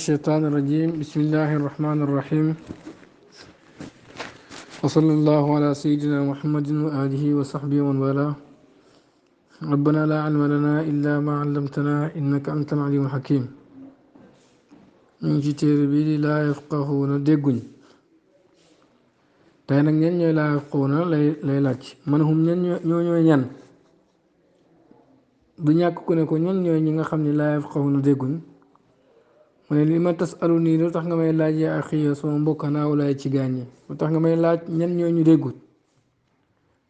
الشيطان الرجيم بسم الله الرحمن الرحيم وصلى الله على سيدنا محمد وآله وصحبه ومن والاه ربنا لا علم لنا إلا ما علمتنا إنك أنت العليم الحكيم من جتير بي لا يفقهون ديغون تاي نك ñen ñoy la yafquna lay lacc man hum ñen ñoy ñan du ñak ku ne ko ñen ñoy ñi nga xamni la yafqahuna dégguñ mu ne li ma tas alu nii lu tax nga may laaj yaa axi yow sama mbokk naa walaay ci gaañi lu tax nga may laaj ñen ñoo ñu déggut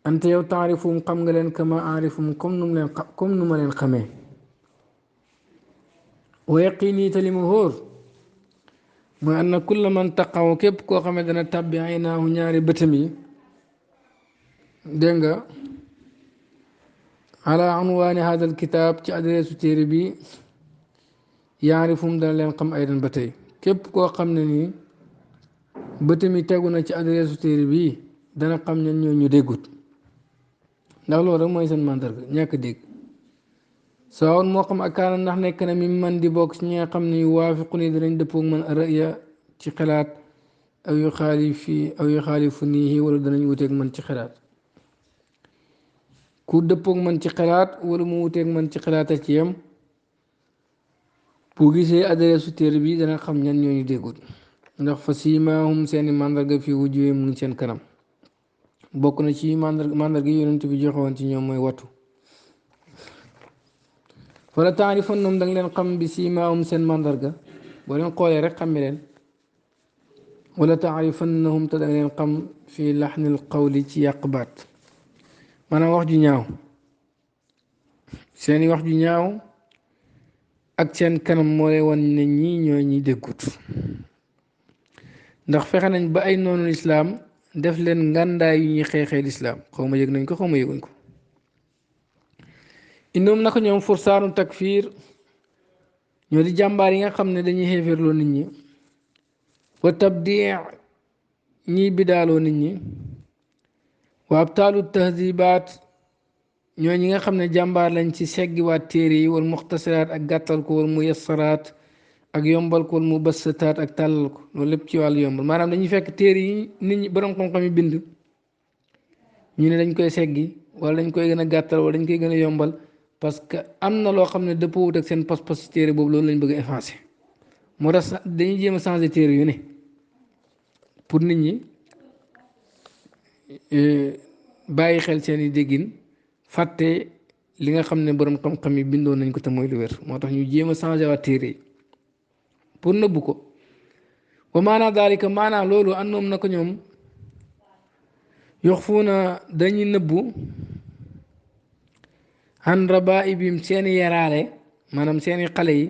ante yow taarifum xam nga leen kama aarifum comme nu ma leen xamee wa yaqini te li mu hóor mooy anna kulla man taqaw képp koo xamee dana tabbi ay naahu ñaari bëtam yi dégg nga ala unwaani hada al kitaab ci adresu téere bi yaarifum dana leen xam aydan ba tey képp koo xam ne nii bëtami tegu na ci adresse téere bii dana xam ñan ñoo ñu déggut ndax loolu rek mooy seen mandarga ñàkk dégg sawoon moo xam ak kaana ndax nekk na mi man di bokk ci ñi nga xam ne waafiqu ni danañ dëppoog man rëya ci xalaat aw yu xaalifu nii wala danañ wuteeg man ci xalaat ku dëppoog man ci xalaat wala mu wuteeg man ci xalaat a ci yem bu gisee adresse su téere bi dana xam ñan ñooñu déggul ndax fa siimaahum seeni mandarga fii wujuhihim mu ngi seen kanam bokk na ci mandarga yi yonent bi joxewoon ci ñoom mooy wattu wala taarifannahum da nga leen xam bi siimaahum seen mandarga boo leen xoolee rek xammi leen wala taarifannahum te da nga leen xam fii laxnil qawli ci yàq baat maanaam wax ju ñaaw seeni wax ju ñaaw ak seen kanam moo lay wan ne ñii ñooy ñi déggut ndax fexe nañ ba ay noonu lislaam def leen ngàndaay yu ñuy xeexee lislaam xaw ma yëg nañ ko xaw ma yëguñ ko indoom naka ñoom fursaanu takfiir ñoo di jàmbaar yi nga xam ne dañuy xeefeerloo nit ñi wa tabdii ñiy bidaaloo nit ñi wa abtaalu tahdibaat ñoo ñi nga xam ne jàmbaar lañ ci seggiwaat téere yi wal muxtasaraat ak gàttal ko wal mu yassaraat ak yombal ko wal mu bassataat ak tàllal ko loolu lépp ci wàllu yombal maanaam dañuy fekk téere yi nit ñi borom xam-xam yi bind ñu ne dañ koy seggi wala dañ koy gën a gàttal wala dañ koy gën a yombal parce que am na loo xam ne dëppoowut ak seen pas-pas ci téere boobu loolu lañ bëgg a effacer moo tax dañuy jéem a changer téere yu ne pour nit ñi bàyyi xel seen i déggin fàtte li nga xam ne borom xam-xam yi bindoon nañ ko te mooy lu wér moo tax ñu jéem a changé waat téere yi pour nëbbu ko wa maanaa daalika maanaa loolu àndoom na ko ñoom yox fu na dañuy nëbbu an rabaibim seeni yaraale maanaam seeni xale yi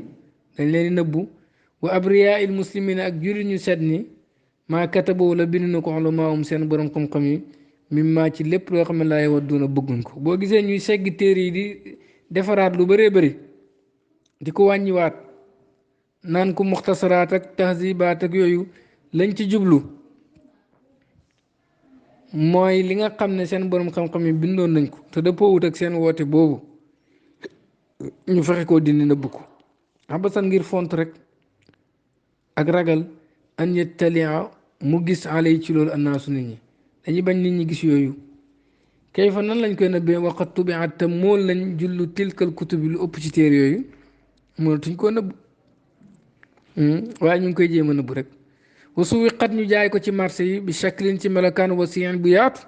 dañ leen di nëbbu wa abriyaa il muslimina ak jullit ñu set ni maa kataboo la bind na ko ulamaahum seen borom xam-xam yi mimma ci lépp loo xam ne laay wadduna bëgguñ ko boo gisee ñuy segg téere yi di defaraat lu bëree bëri di ko wàññiwaat naan ko muxtasaraat ak tahzibaat ak yooyu lañ ci jublu mooy li nga xam ne seen borom xam-xam yi bindoon nañ ko te dëppoowut ak seen woote boobu ñu fexe koo dindi nëbb ko xabasan ngir font rek ak ragal an yettalia mu gis alay ci loolu annaasu nit ñi dañuy bañ nit ñi gis yooyu kayfa nan lañ koy nëbbee waqat tubiat te mool lañ jullu tilkal kutub bi lu ëpp ci téere yooyu mënatuñ koo nëbb waaye ñu ngi koy jéem a nëbb rek wasu wi xat ñu jaay ko ci marché yi bi shaklin ci melokaan wasiyan bu yaatu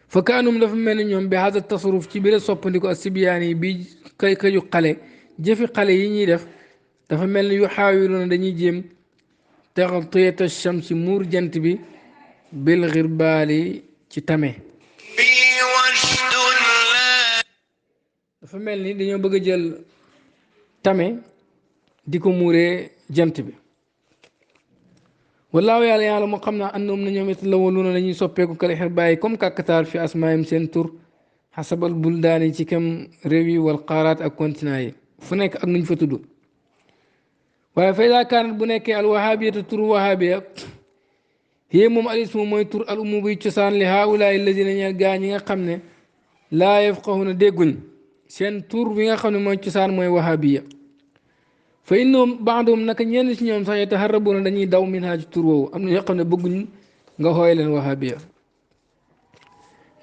fa kaanum dafa mel ni ñoom bi hada tasaruf ci biir soppandiko ak sibiyaan yi bi këju xale jëfi xale yi ñuy def dafa mel ni yu xaawiloona dañuy jéem taxtiyata shamsi muur jant bi bil xirbaali ci tame dafa mel ni dañoo bëgg a jël tame di ko muuree jant bi wallaahu yàlla yàlla moo xam naa andoom na ñoom it la waluuna dañuy soppeeku kale xirbaay comme kàkkataar fi asmaayim seen tur xasabal buldaani ci kem réew yi wal qaaraat ak continent yi fu nekk ak nuñ fa tudd waaye fa idaa kaanat bu nekkee al wahabiyata tur wahabiya yéen moom alismu mooy tur al umu buy cosaan li haawulaay alladina ñeel gaa ñi nga xam ne laa yafqahuna dégguñ seen tur bi nga xam ne mooy cosaan mooy wahabiya fa innahum baadohum naka ñenn ci ñoom sax yataharrabuuna dañuy daw min haa ci tur woowu am na ñoo xam ne bëgguñ nga xooy leen wahabiya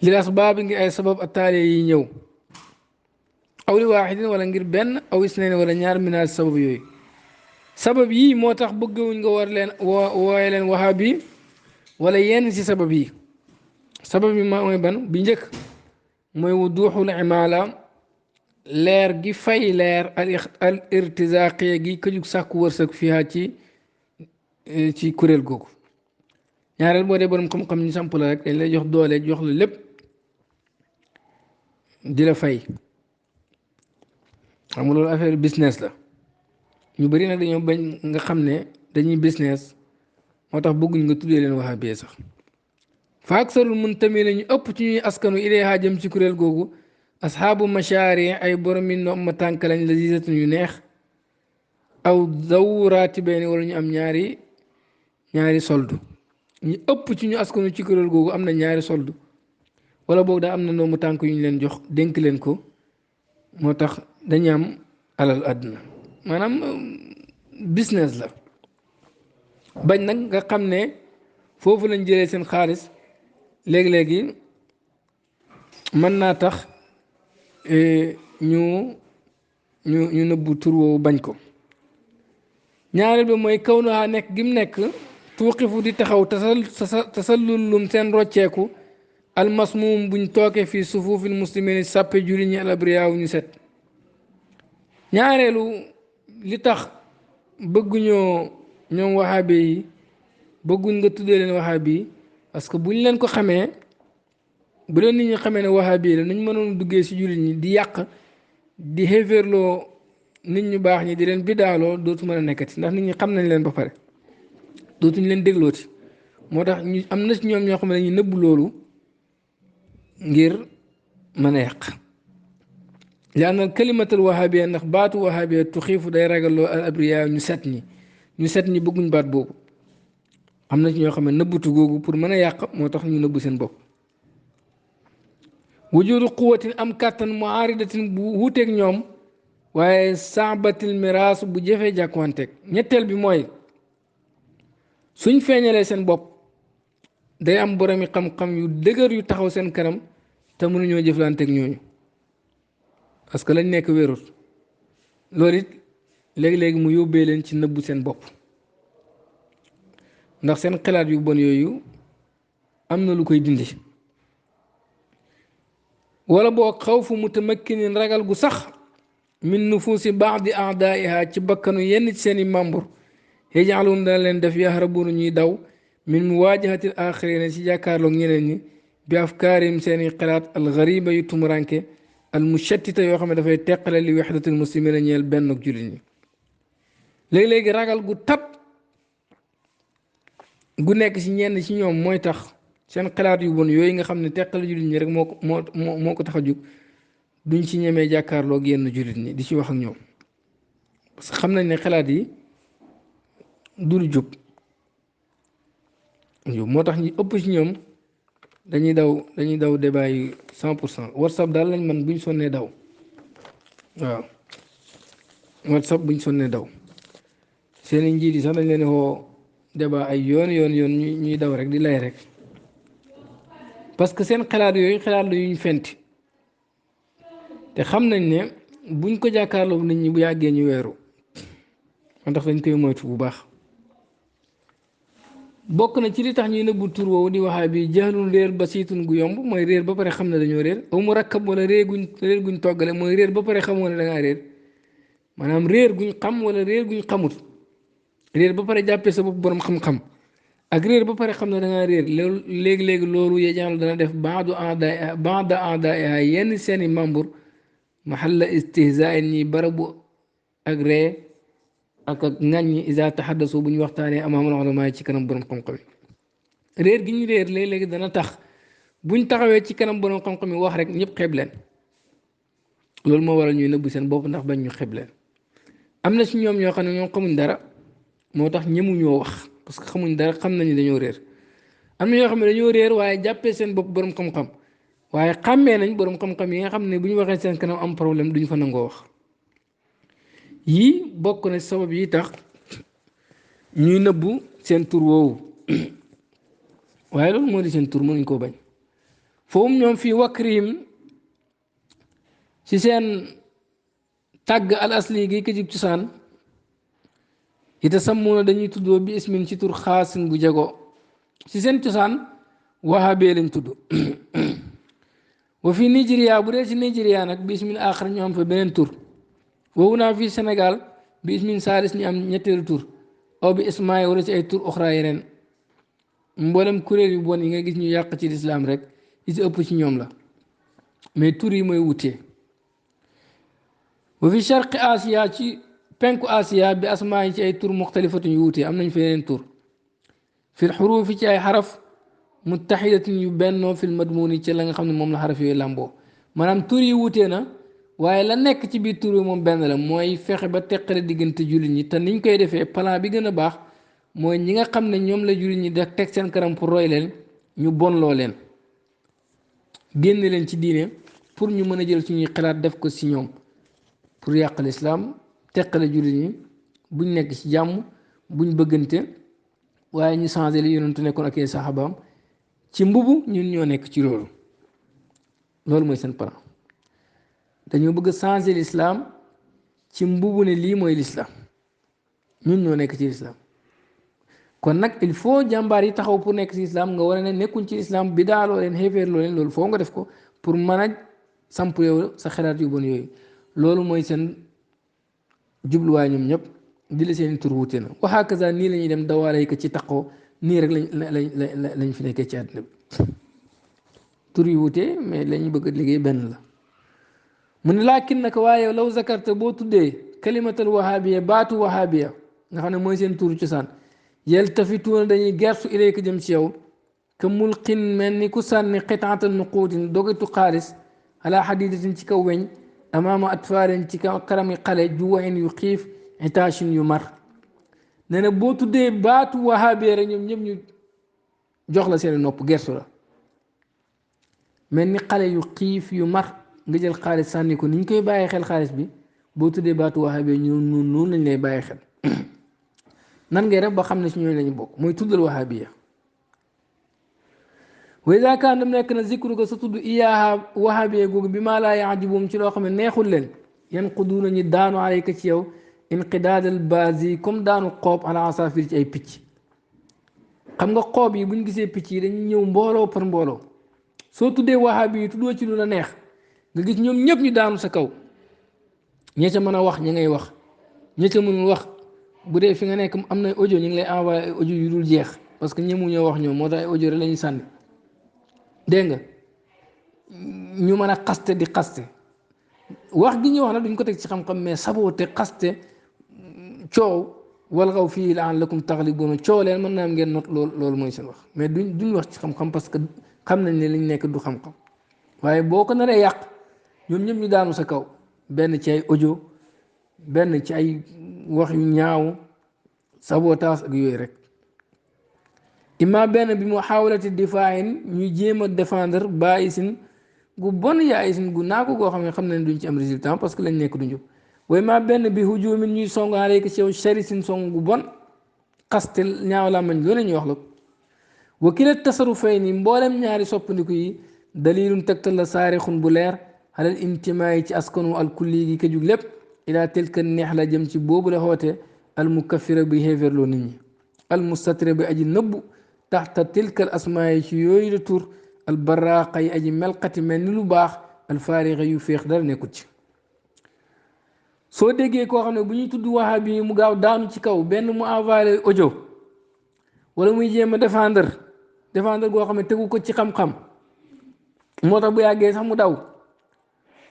li asbaab ngi ay sabab attaale yi ñëw aw li waaxidin wala ngir benn aw isnayn wala ñaar min haa sabab yooyu sabab yii moo tax bëggewuñ nga war leen wooye leen wahabi wala yenn ci sabab yi sabab yi mooy ban bi njëkk mooy wuduuxul imaala leer gi fay leer al irtisaaqiya gi këjug sàkku wërsëg fiha ci kuréel googu ñaareel boo dee borom xam-xam ñu samp la rek dañ lay jox doole jox la lépp di la fay xam nga loolu affaire business la ñu bëri nag dañoo bañ nga xam ne dañuy business moo tax bëgguñ nga tuddee leen wahabiya sax fa aksarul muntamina ñu ëpp ci ñuy askanu ilayha jëm ci kuréel googu asxaabu machaari ay borom yi noom ma tànk lañ la zizatun yu neex aw zawraati benn wala ñu am ñaari soldu ñu ëpp ci ñu askanu ci kuréel googu am na ñaari soldu wala boog daa am na noomu tànk yu ñu leen jox dénk leen ko moo tax dañu am alal àdduna maanaam business la bañ nag nga xam ne foofu lañ jëlee seen xaalis léegi-léegi mën naa tax ñu nëbbu tur woowu bañ ko ñaareel bi mooy kaw naa nekk gi mu nekk tuuqifu di taxaw tasallulum seen rocceeku almasmuum buñ tooke fii sufuufil muslimin sàppe julli ñi alabriyaaw ñu set ñaareelu li tax bëgguñoo ñoom waxaabe yi bëgguñ nga tuddee leen waxaabe yi parce que buñ leen ko xamee bu leen nit ñi xamee ne waxaabe yi la nuñ mënoon duggee si jullit ñi di yàq di xéeféerloo nit ñu baax ñi di leen bidaaloo dootu mën a nekkati ndax nit ñi xam nañ leen ba pare dootuñ leen déglooti moo tax ñu am na si ñoom ñoo xam ne dañuy nëbbu loolu ngir mën a yàq li anna kalimatul wahabiya ndax baatu wahabiya tuxiifu day ragaloo al abriya ñu set ñi bëgguñ baat boobu am na ci ñoo xam ne nëbbutu googu pour mën a yàq moo tax ñu nëbbu seen bopp wujudu quwatin am kàttan muaridatin bu wuuteeg ñoom waaye saabatil miraas bu jëfee jàkkuwanteeg ñetteel bi mooy suñ feeñalee seen bopp day am boromi xam-xam yu dëgër yu taxaw seen kanam te mënuñoo jëflanteeg ñooñu parce que lañ nekk wérut loolu it léegi-léegi mu yóbbee leen ci nëbbu seen bopp ndax seen xalaat yu bon yooyu am na lu koy dindi wala boo xaw fu mutamakkinin ragal gu sax min nufuusi baadi aadaiha ci bakkanu yenn ci seen i membre yajaalun dana leen def yahrabuuna ñuy daw min muwaajahatil axirina ci jàkkaarloog ñeneen ñi bi afkaarim seen i xalaat al gariba yu tumuranke al mushattita yoo xam ne dafay teqale li wahdatil muslimina ñeel benn ak jullit ñi léegi-léegi ragal gu tab gu nekk ci ñenn ci ñoom mooy tax seen xalaat yu bon yooyu nga xam ne teqale jullit ñi rek moo ko tax a jóg duñ ci ñemee jàkkaarloog yenn jullit ñi di ci wax ak ñoom parce que xam nañ ne xalaat yi dul jub moo tax ñu ëpp ci ñoom dañuy daw débat yi 100% whatsapp daal lañ man buñ sonnee daw waaw whatsapp buñ sonnee daw seeni njiit yi sax dañ leen woo débat ay yoon ñuy daw rek di lay rek parce que seen xalaat yooyu xalaat la yuñ fenti te xam nañ ne buñ ko jàkkaarloo nit ñi bu yàggee ñu weeru moo tax dañ koy moytu bu baax bokk na ci li tax ñuy nëbbu tur woowu di waxaa bi jaxlul réer basiitun gu yomb mooy réer ba pare xam ne dañoo réer aw mu rakkab wala réer guñ toggale mooy réer ba pare xamoo ne da ngaa réer maanaam réer guñ xam wala réer guñ xamut réer ba pare jàppee sa bopp borom xam-xam ak réer ba pare xam ne da ngaa réer loolu léegi-léegi loolu yejaalu dana def baada aada yenn seeni membre mahalla istihzaa ñi barabu ak ree ak ŋàññi isa taxaddasu bu ñu waxtaanee amaamal ulamaa ci kanam borom xam-xam yi réer gi ñu réer léeg-léegi dana tax buñ taxawee ci kanam borom xam-xam yi wax rek ñëpp xeeb leen loolu moo waral ñuy nëbbu seen bopp ndax bañ ñu xeeb leen am na si ñoom ñoo xam ne ñoom xamuñ dara moo tax ñemuñoo wax parce que xamuñ dara xam nañu dañoo réer am na ñoo xam ne dañoo réer waaye jàppee seen bopp borom xam-xam waaye xàmmee nañ borom xam-xam yi nga xam ne bu ñu waxee seen kanam am problème duñ fa nangoo wax yii bokk na sabab yi tax ñuy nëbbu seen tur woowu waaye loolu moo di seen tur mënuñ koo bañ foofu ñoom fii wakrim ci seen tàgg al asli gi ko jub cosaan ita sammuna dañuy tuddoo bi ismin ci tur xaasin bu jago ci seen cosaan wahabee lañ tudd wa fi Nigeria bu dee ci Nigeria nag bi ismin aaxar ñu am fa beneen tur woowu naa fii Sénégal bi ismin saalis ñu am ñetteelu tur aw bi ismaay wala ci ay tur oxra yeneen mboolem kuréel yu bon yi nga gis ñu yàq ci lislaam rek li ci ëpp ci ñoom la mais tur yi mooy wutee wa fi charqi Asia ci penku Asia bi asmaa yi ci ay tur muxtalifatun yu wutee am nañ fa yeneen tur fil xuruufi ci ay xaraf muttaxidatin yu bennoo fil madmuni ci la nga xam ne moom la xaraf yooyu làmboo maanaam tur yi wutee na waaye la nekk ci biir tur yi moom benn la mooy fexe ba teqale diggante jullit ñi te niñ koy defee plan bi gën a baax mooy ñi nga xam ne ñoom la jullit ñi def teg seen kanam pour roy leen ñu bonloo leen génne leen ci diine pour ñu mën a jël suñuy xalaat def ko si ñoom pour yàq lislaam teqale jullit ñi buñ nekk ci jàmm buñ bëggante waaye ñu changé li yonentu nekkoon ak ay saxaabaam ci mbubu ñun ñoo nekk ci loolu mooy seen plan dañoo bëgg changé l'islam ci mbubu ne lii mooy l'islam ñun ñoo nekk ci l'islam kon nag il faut jàmbaar yi taxaw pour nekk ci islam nga war a ne nekkuñ ci islam bi daaloo leen xéeféerloo leen loolu foo nga def ko pour mën a samp yow sa xalaat yu bon yooyu loolu mooy seen jubluwaay ñoom ñëpp di la seen tur wute na wa hakaza nii la ñuy dem dawaale ko ci taqoo nii rek lañ fi nekkee ci àddina bi tur yu wute mais la ñu bëgg a liggéey benn la mu ne laakin naka waaye law zakarta boo tuddee kalimatal wahabiya baatu wahabiya nga xam ne mooy seen tur cosaan yaltafituuna dañuy gersu ilayka jëm ci yow ka mulqin mel ni ku sànni xitaatal nuquutin dogitu xaalis ala xadidatin ci kaw weñ amaama atfaalin ci kaw karami xale juwain yu xiif itaachin yu mar nee na boo tuddee baatu wahabiya rek ñoom ñëpp ñu jox la seen nopp gersu la mel ni xale yu xiif yu mar nga jël xaalis sànni ko ni ñu koy bàyyi xel xaalis bi boo tuddee baatu wahabiya ñu noonu lañ lay bàyyi xel nan ngay def ba xam ne si ñooñu lañu bokk mooy tuddal wahabiya wa iza kaan dam nekk na zikru ko sa tudd iyaaha wahabiya googu bi maa laa yajibuum ci loo xam ne neexul leen yanquduuna ñi daanu alayka ci yow inqidaadal baasi comme daanu xoob ala asafir ci ay picc xam nga xoob yi buñ gisee picc yi dañuy ñëw mbooloo par mbooloo soo tuddee wahabi yi tuddoo ci lu la neex nga gis ñoom ñëpp ñu daanu sa kaw ña ca mën a wax ña ngay wax ña ca mënul wax bu dee fi nga nekk am na audio ñu ngi lay envoyé ay audio yu dul jeex parce que ñemu ñoo wax ñoom moo tax ay audio rek la ñuy sànni dégg nga ñu mën a xaste di xaste wax gi ñuy wax nag duñ ko teg ci xam-xam mais saboote xaste coow wal xaw fii la'allakum taxlibuuna coow leen mën naa am ngeen not loolu mooy seen wax mais duñ wax ci xam-xam parce que xam nañ ne liñ nekk du xam-xam waaye boo ko naree yàq ñoom ñëpp ñu daanu sa kaw benn ci ay audio benn ci ay wax yu ñaaw sabotage ak yooyu rek imma benn bi mu xawlati difaayin ñuy jéem a défendre bàyyisin gu bon yaayisin gu naa ko goo xam ne duñ ci am résultat parce que lañ nekk du njub way ma benn bi hujumin ñuy song aleyka ci yow sharisin song gu bon xaste ñaaw laa mañ loolu ñuy wax la wa kila tasarufay ni mboolem ñaari soppandiku yi dalilun tegtal la saarixun bu leer xalal intimaa yi ci askanu alkulli gi ka jug lépp ila tilka neex la jëm ci boobu la xoote almukaffira bi xéeferloo nit ñi almustatira bi aji nëbbu taxta tilka al asmaa yi ci yooyu la tur albaraaqa yi aji melqati mel ni lu baax alfaarixa yu féex dara nekkut ci soo déggee koo xam ne bu ñuy tudd wahabi yi mu gaaw daanu ci kaw benn mu envoyé audio wala muy jéem a défendre goo xam ne tegu ko ci xam-xam moo tax bu yàggee sax mu daw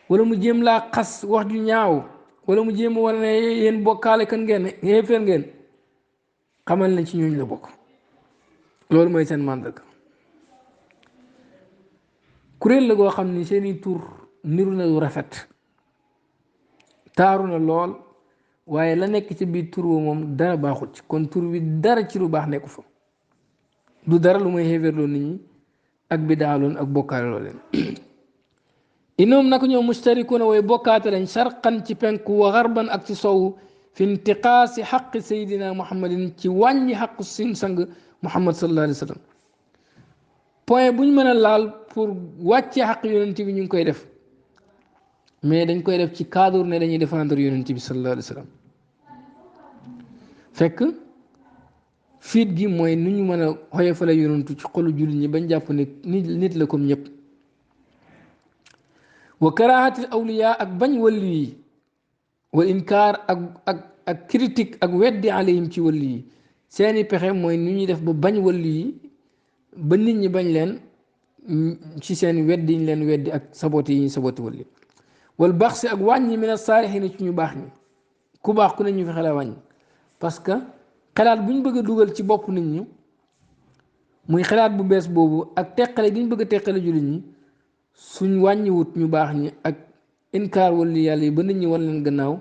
wala mu jéem laa xas wax ju ñaaw wala mu jéem a wane ne yéen bokkaale kan ngeen xéeféer ngeen xamal nañ ci ñooñu la bokk loolu mooy seen màndarga kuréel la goo xam ni seeni tur niru na lu rafet taaru na lool waaye la nekk ci biir tur moom dara baaxut ci kon tur bi dara ci lu baax nekku fa du dara lu may xéeféerloo nit ñi ak bidaaloon ak bokkaale loo leen innoom naka ñoom mustarikuuna way bokkaate lañ sharqan ci penku wa garban ak ci sowu fi intiqaasi xaqi sayidina muhammadin ci wàññi xaqu sin sang muhammad sallallahu alayhi wa sallam point bu ñu mën a laal pour wàccee xaq yonent bi ñu ngi koy def mais dañ koy def ci cadre ne dañuy défendre yonent bi sallallahu alayhi wa sallam fekk fiit gi mooy nu ñu mën a xoyofale yonentu ci xolu jullit ñi bañ jàpp ne nit la comme ñëpp wa karahatil awliya ak bañ wàllu yi wa inkaar ak critique ak weddi alayhim ci wàllu yi seeni pexe mooy nu ñuy def ba bañ wàllu yi ba nit ñi bañ leen ci seen weddi ñu leen weddi ak sabote yi ñu sabote wàllu wal baax si ak wàññi min as-saalihiina ci ñu baax ñi ku baax ku ne ñu fexe la wàññi parce que xalaat bu ñu bëgg a dugal ci bopp nit ñi muy xalaat bu bees boobu ak teqale gi ñu bëgg a teqale jullit ñi suñ wàññiwut ñu baax ñi ak inkaar wali yàlla yi ba nit ñi wan leen gannaaw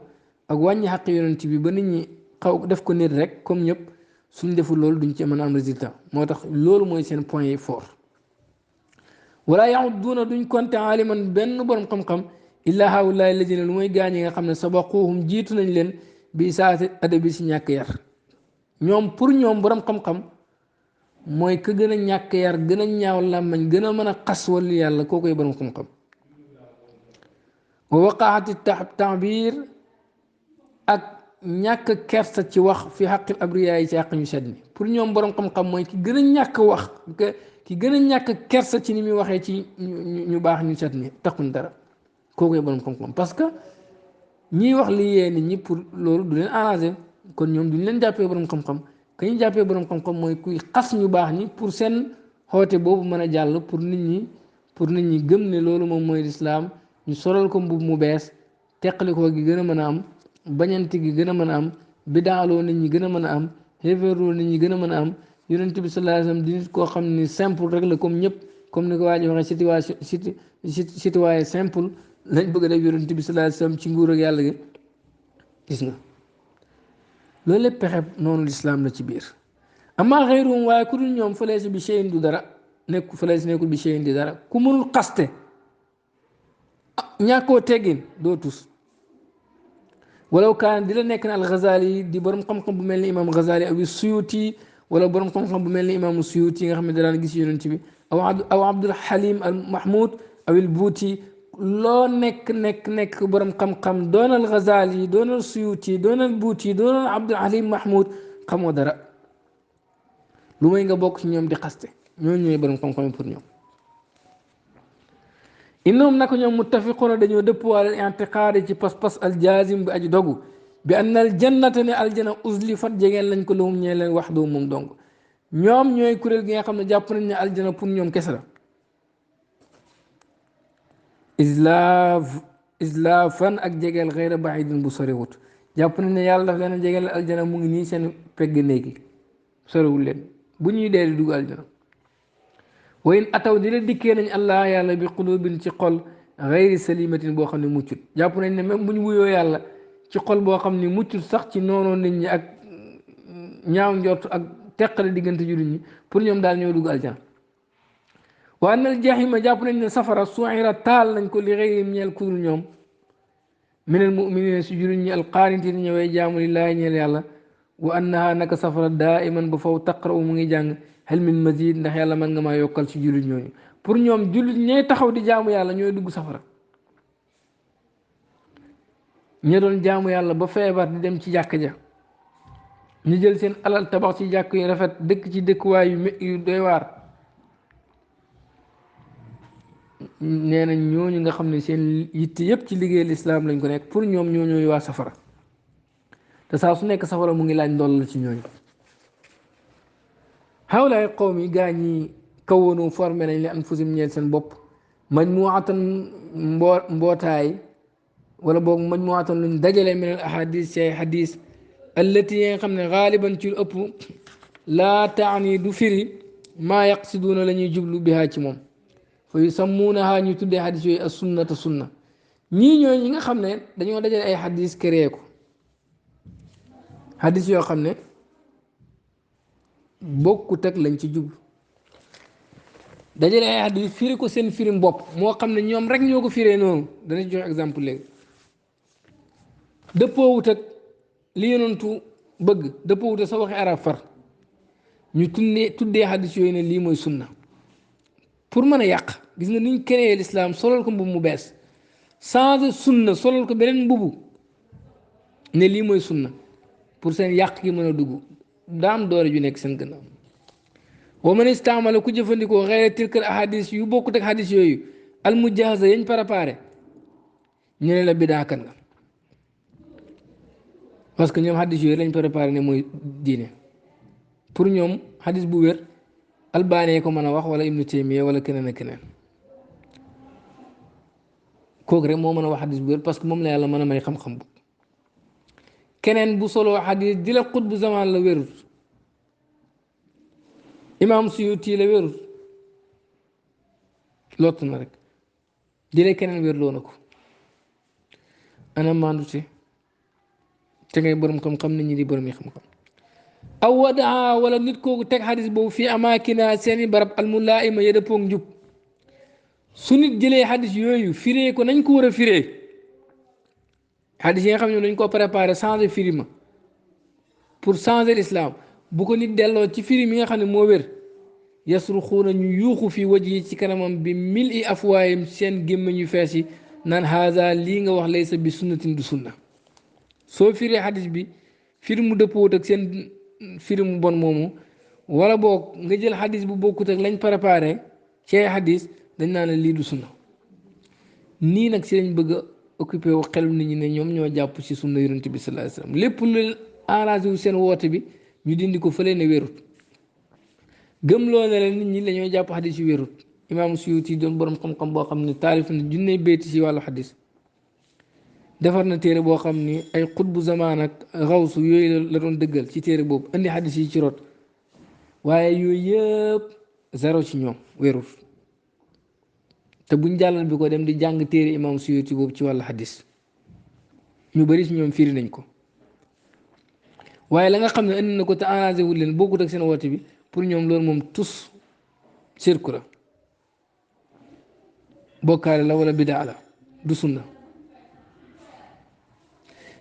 ak wàññi xaq yonent bi ba nit ñi xaw def ko nit rek comme ñëpp suñ deful loolu duñ ci mën a am résultat moo tax loolu mooy seen point yi fort wala yaxudduuna duñ compter aliman benn borom xam-xam illa haulaay ladina lu mooy gaañ yi nga xam ne sabaquhum jiitu nañ leen bi isaati adabi si ñàkk yar ñoom pour ñoom borom xam-xam mooy ka gën a ñàkk yar gën a ñaaw làmmañ gën a mën a xas wàllu yàlla koo koy borom xam-xam wa waqaati taabir ak ñàkk kersa ci wax fi xaqil abriya yi ci xaq ñu set ni pour ñoom borom xam-xam mooy ki gën a ñàkk wax ki gën a ñàkk kersa ci ni muy waxee ci ñu baax ñu set ni taxuñ dara koo koy borom xam-xam parce que ñiy wax li yee nit ñi pour loolu du leen arrangé kon ñoom duñ leen jàppee borom xam-xam ka ñu jàppee borom xam-xam mooy kuy xas ñu baax ñi pour seen xoote boobu mën a jàll pour nit ñi gëm ne loolu moom mooy lislaam ñu solal ko mbubb mu bees teqalikoo gi gën a mën a am bañante gi gën a mën a am bidaaloo nit ñi gën a mën a am xéeféerloo nit ñi gën a mën a am yonent bi sallallahu alayhi wasallam di nit koo xam ni simple rek la comme ñëpp comme ni ko waa ji waxee citoyen simple lañ bëgg a def yonent bi sallallahu alayhi wasallam ci nguur ak yàlla gi gis nga loolu lépp pexe noonu lislaam la ci biir amaa xeyruhum waaye ku dul ñoom faleesi bi cheyin du dara faleesi nekkul bi cheyin di dara ku mënul xaste ñàkkoo teggin doo tus walaw kaan di la nekk na al Ghazali di borom xam-xam bu mel ni imam Ghazali aw Suyuti wala borom xam-xam bu mel ni imam Suyuti nga xam ne daan gis yonent bi aw Abdul Halim al Mahmoud aw al Buuti loo nekk borom xam-xam doonal Ghazali doonal Suyuti doonal Buuti doonal Abdul Halim Mahmoud xamoo dara lu may nga bokk ci ñoom di xaste ñooñu ñooy borom xam-xam pour ñoom. innahum naka ñoom muttafiquuna dañoo dëppwaale intiqaadi ci pas-pas aljaazim bi aji dogu bi anna aljannata ne aljana uzlifat jegeen lañ ko lahum ñee leen wax doo moom dong ñoom ñooy kuréel gi nga xam ne jàpp nañ ne aljana pour ñoom kese la islaafan ak jegeel xeyra baidin bu soriwut jàpp nañ ne yàlla daf leen a jegeel aljana mu ngi nii seen pegg néegi soriwul leen bu ñuy dee di dugg aljana wayn ataw di la dikkee nañ allah yàlla bi qulubin ci xol xayri salimatin boo xam ne muccut jàpp nañ ne même bu ñu wuyoo yàlla ci xol boo xam ne muccut sax ci noonu nit ñi ak ñaaw njort ak teqale diggante jullit ñi pour ñoom daal ñoo dugg aljana wa annal jahima jàpp nañ ne safara suira taal nañ ko li xayrim ñeel kudul ñoom minal muminina si jullit ñi alqaanitin ñëwee jaamu lillaahi ñeel yàlla wa annaha naka safara daiman ba faw taqra mu ngi jàng hal min mazid ndax yàlla mën nga maa yokkal ci jullit ñooñu pour ñoom jullit ñooy taxaw di jaamu yàlla ñooy dugg safara ña doon jaamu yàlla ba feebar di dem ci jàkk ja ñu jël seen alal tabax ci jàkk yu rafet dëkk ci dëkkuwaay yu doy waar nee nañ ñooñu nga xam ne seen yitte yépp ci liggéey lislaam lañ ko nekk pour ñoom ñoo ñooy waa safara te saa su nekk safara mu ngi laaj ndoll la ci ñooñu hawlaay qawm yi gaa ñi kawonu formé nañ li anfusim ñeel seen bopp majmuatan mbootaay wala boog majmuatan luñ dajale min al ahadis ci ay hadis allati yi nga xam ne xaaliban ci lu ëpp laa taani du firi maa yaqsiduuna la ñuy jublu bihaa ci moom fa yusammuunahaa ñu tuddee hadis yooyu as sunnata sunna ñii ñooy ñi nga xam ne dañoo dajale ay hadis créé ko hadis yoo xam ne bokkut ak lañ ci jublu dajale ay hadis firi ko seen firim bopp moo xam ne ñoom rek ñoo ko firee noonu dana jox exemple léegi dëppoowut ak li yonentu bëgg dëppoowut ak sa waxi arab far ñu tuddee hadis yooyu ne lii mooy sunna pour mën a yàq gis nga niñ créé l'islam solal ko mbubb mu bees changer sunna solal ko beneen mbubu ne lii mooy sunna pour seen yàq gi mën a dugg daam doole ju nekk seen gannaaw wa man istaamala ku jëfandikoo xeyra tilkal ahadis yu bokkut ak hadis yooyu al mujahaza yañ préparé ñu ne la bidaakan nga parce que ñoom hadis yooyu lañ préparé ne mooy diine pour ñoom hadis bu wér albaane ko mën a wax wala ibnu taymiya wala keneen ak keneen kooku rek moo mën a wax hadis bu wér parce que moom la yàlla mën a may xam-xam bu keneen bu solo hadis di la xut bu zaman la wérut imaam suyuti la wérut lott na rek di la keneen wér loo na ko ana mandute te ngay borom xam-xam nit ñi di borom yi xam-xam aw wadaa wala nit kooku teg xadis boobu fii amaakina seeni barab almulaima ya dëppoog njub su nit jëlee xadis yooyu firee ko nañ ko war a firee xadis yi nga xam ne dañ ko préparé changer firi ma pour changer l'islam bu ko nit delloo ci firi mi nga xam ne moo wér yasruxuuna ñu yuuxu fi waj yi ci kanamam bi mil i afwaayim seen gémmiñ yu fees yi naan haza lii nga wax laysa bi sunnatin du sunna soo firee xadis bi firi mu dëppoot ak seen firi mu bon moomu wala boog nga jël xadis bu bokkut ak lañ préparé ci ay xadis dañ naan lii du sunna nii nag si lañ bëgg a occupé wu xelu nit ñi ne ñoom ñoo jàpp ci sunna yonent bi sallallahu alayhi wasallam lépp lu arrangé wu seen woote bi ñu dindi ko fële ne wérut gëm loo ne la nit ñi dañoo jàpp xadis yu wérut imaamu Suyuti doon borom xam-xam boo xam ne taalif na junney béyti ci wàllu xadis defar na téere boo xam ni ay xutbu zamaan ak xawsu yooyu la doon dëggal ci téere boobu indi xadis yi ci rot waaye yooyu yëpp zéro ci ñoom wérut te buñ jàllal bi ko dem di jàng téere imam Suyuti boobu ci wàllu xadis ñu bari ci ñoom firi nañ ko waaye la nga xam ne indi na ko te arrangé wul leen bokkut ak seen woote bi pour ñoom loolu moom tus sirku la bokkaale la wala bidaa la du sunna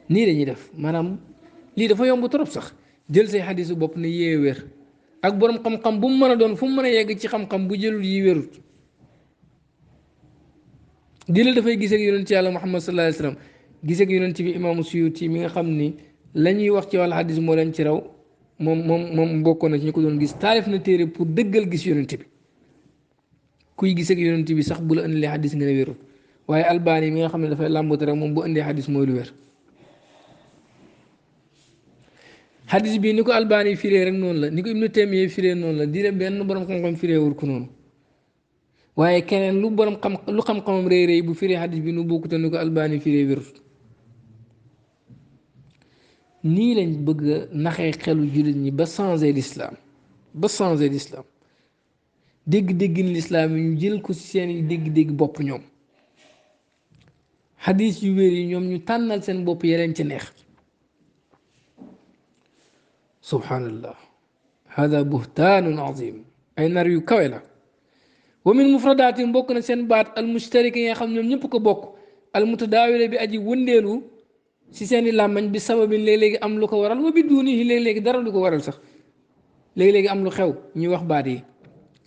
nii dañuy def maanaam lii dafa yomb trop sax jël say xadisu bopp ne yee wér ak borom xam-xam bu mu mën a doon fu mu mën a yegg ci xam-xam bu jëlul yi wérut di la dafay gis ak yonent ci yàlla Muhammad sallallahu alayhi wasallam gis ak yonent bi imaamu Suyuti mi nga xam ni la ñuy wax ci wàllu xadis moo leen ci raw moom bokkoon na ci ñu ko doon gis taalif na téere pour dëggal gis yonent bi kuy gis ak yonent bi sax bu la indilee xadis nga ne wérut waaye Albani mi nga xam ne dafay làmbatu rek moom bu indee xadis mooy lu wér xadis bii ni ko Albani firee rek noonu la ni ko Ibnu Taymiya firee noonu la di benn borom xam-xam firee wul ko noonu waaye keneen lu borom xam-xamam rëy rëy bu firee xadis bi nu bokkute ni ko Albani firee wérut nii lañ bëgg a naxee xelu jullit ñi ba changer l'islam dégg-dégg ni l'islam yi ñu jël ko ci seen dégg-dégg bopp ñoom xadis yu wér yi ñoom ñu tànnal seen bopp yeneen ci neex subhanallah hada buhtaanun azim ay nar yu kawe la wa min mufradaati bokk na seen baat al mustarika yi nga xam ñoom ñëpp ko bokk al mutadaawila bi aji wëndeelu si seeni làmmañ bi sababin léeg-léegi am lu ko waral wa bi duuni léeg-léegi dara du ko waral sax léeg-léegi am lu xew ñuy wax baat yi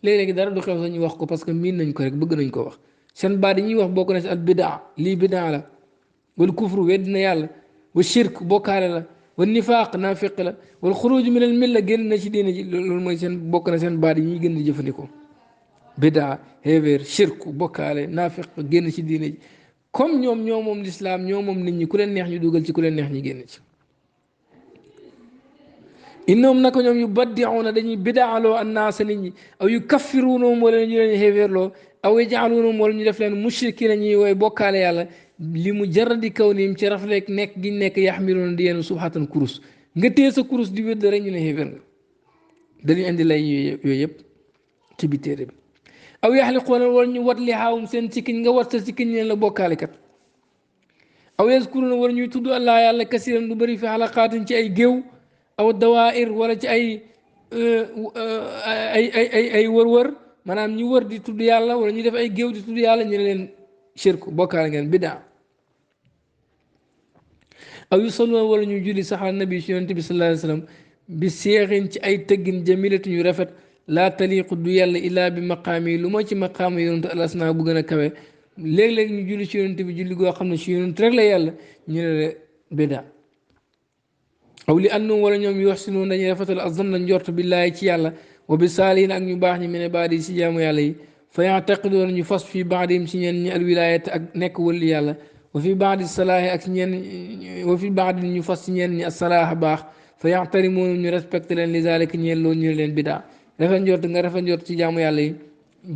léeg-léegi dara du xew sax ñu wax ko parce que miin nañ ko rek bëgg nañ ko wax seen baat yi ñuy wax bokk na si al bidaa lii bidaa la wal kufru weddina yàlla wa shirk bokkaale la wa nifaaq naafiq la wal xuruj min al milla génn na ci diine ji loolu mooy seen bokk na seen baat yi ñuy gën di jëfandikoo bidaa xéeféer shirk bokkaale naafiq génn ci diine ji comme ñoom ñoo moom lislaam ñoo moom nit ñi ku leen neex ñu dugal ci ku leen neex ñi génn ci innoom naka ñoom yu baddiuuna dañuy bidaaloo annaasa nit ñi aw yu kaffiruunahum wala ñu leen xéeféerloo aw yajaaluunahum wala ñu def leen mushrikiina ñuy wooy bokkaale yàlla li mu jaradi kaw niim ci rafleek nekk gi nekk yaxmiluuna di yenn subhatan kurus nga téye sa kurus di wér rek ñu ne xéeféer nga dañuy indi lay yooyu yëpp ci biir téere bi aw yaxliquuna wala ñu wat li xaawum seen sikkiñ nga wat sa sikkiñ leen la bokkaale kat aw yazkuruuna wala ñuy tudd allah yàlla kasiran lu bëri fi xalaqaatin ci ay géew aw dawair wala ci ay wër-wër maanaam ñu wër di tudd yàlla wala ñu def ay géew di tudd yàlla ñu ne leen shirku bokkaale ngeen bidaa aw yu salloon wala ñu julli sax al nabi si yonent bi sallallahu alayhi wasallam bi seexin ci ay tëggin jamilatu ñu rafet laa taliqu du yàlla illaa bi maqaam yi lu ma ci maqaama yonent al asna bu gën a kawe léeg-léeg ñu julli ci yonent bi julli goo xam ne ci yonent rek la yàlla ñu ne la bidaa aw li annum wala ñoom yuxsinuun dañuy rafetal azanna njort billaahi ci yàlla wa bi saalihin ak ñu baax ñi mene baadi si jaamu yàlla yi fa yaataqidoon ñu fas fii baadim ci ñeen ñi alwilaayat ak nekk wëlli yàlla wa fi baadi salaahi ak ñeen wa fi baadi ñu fas ci ñeen ñi asalaaha baax fa yaxtarimoon ñu respecté leen li zalika ñeen loolu ñu ne leen bidaa rafet njort nga rafet njort ci jaamu yàlla yi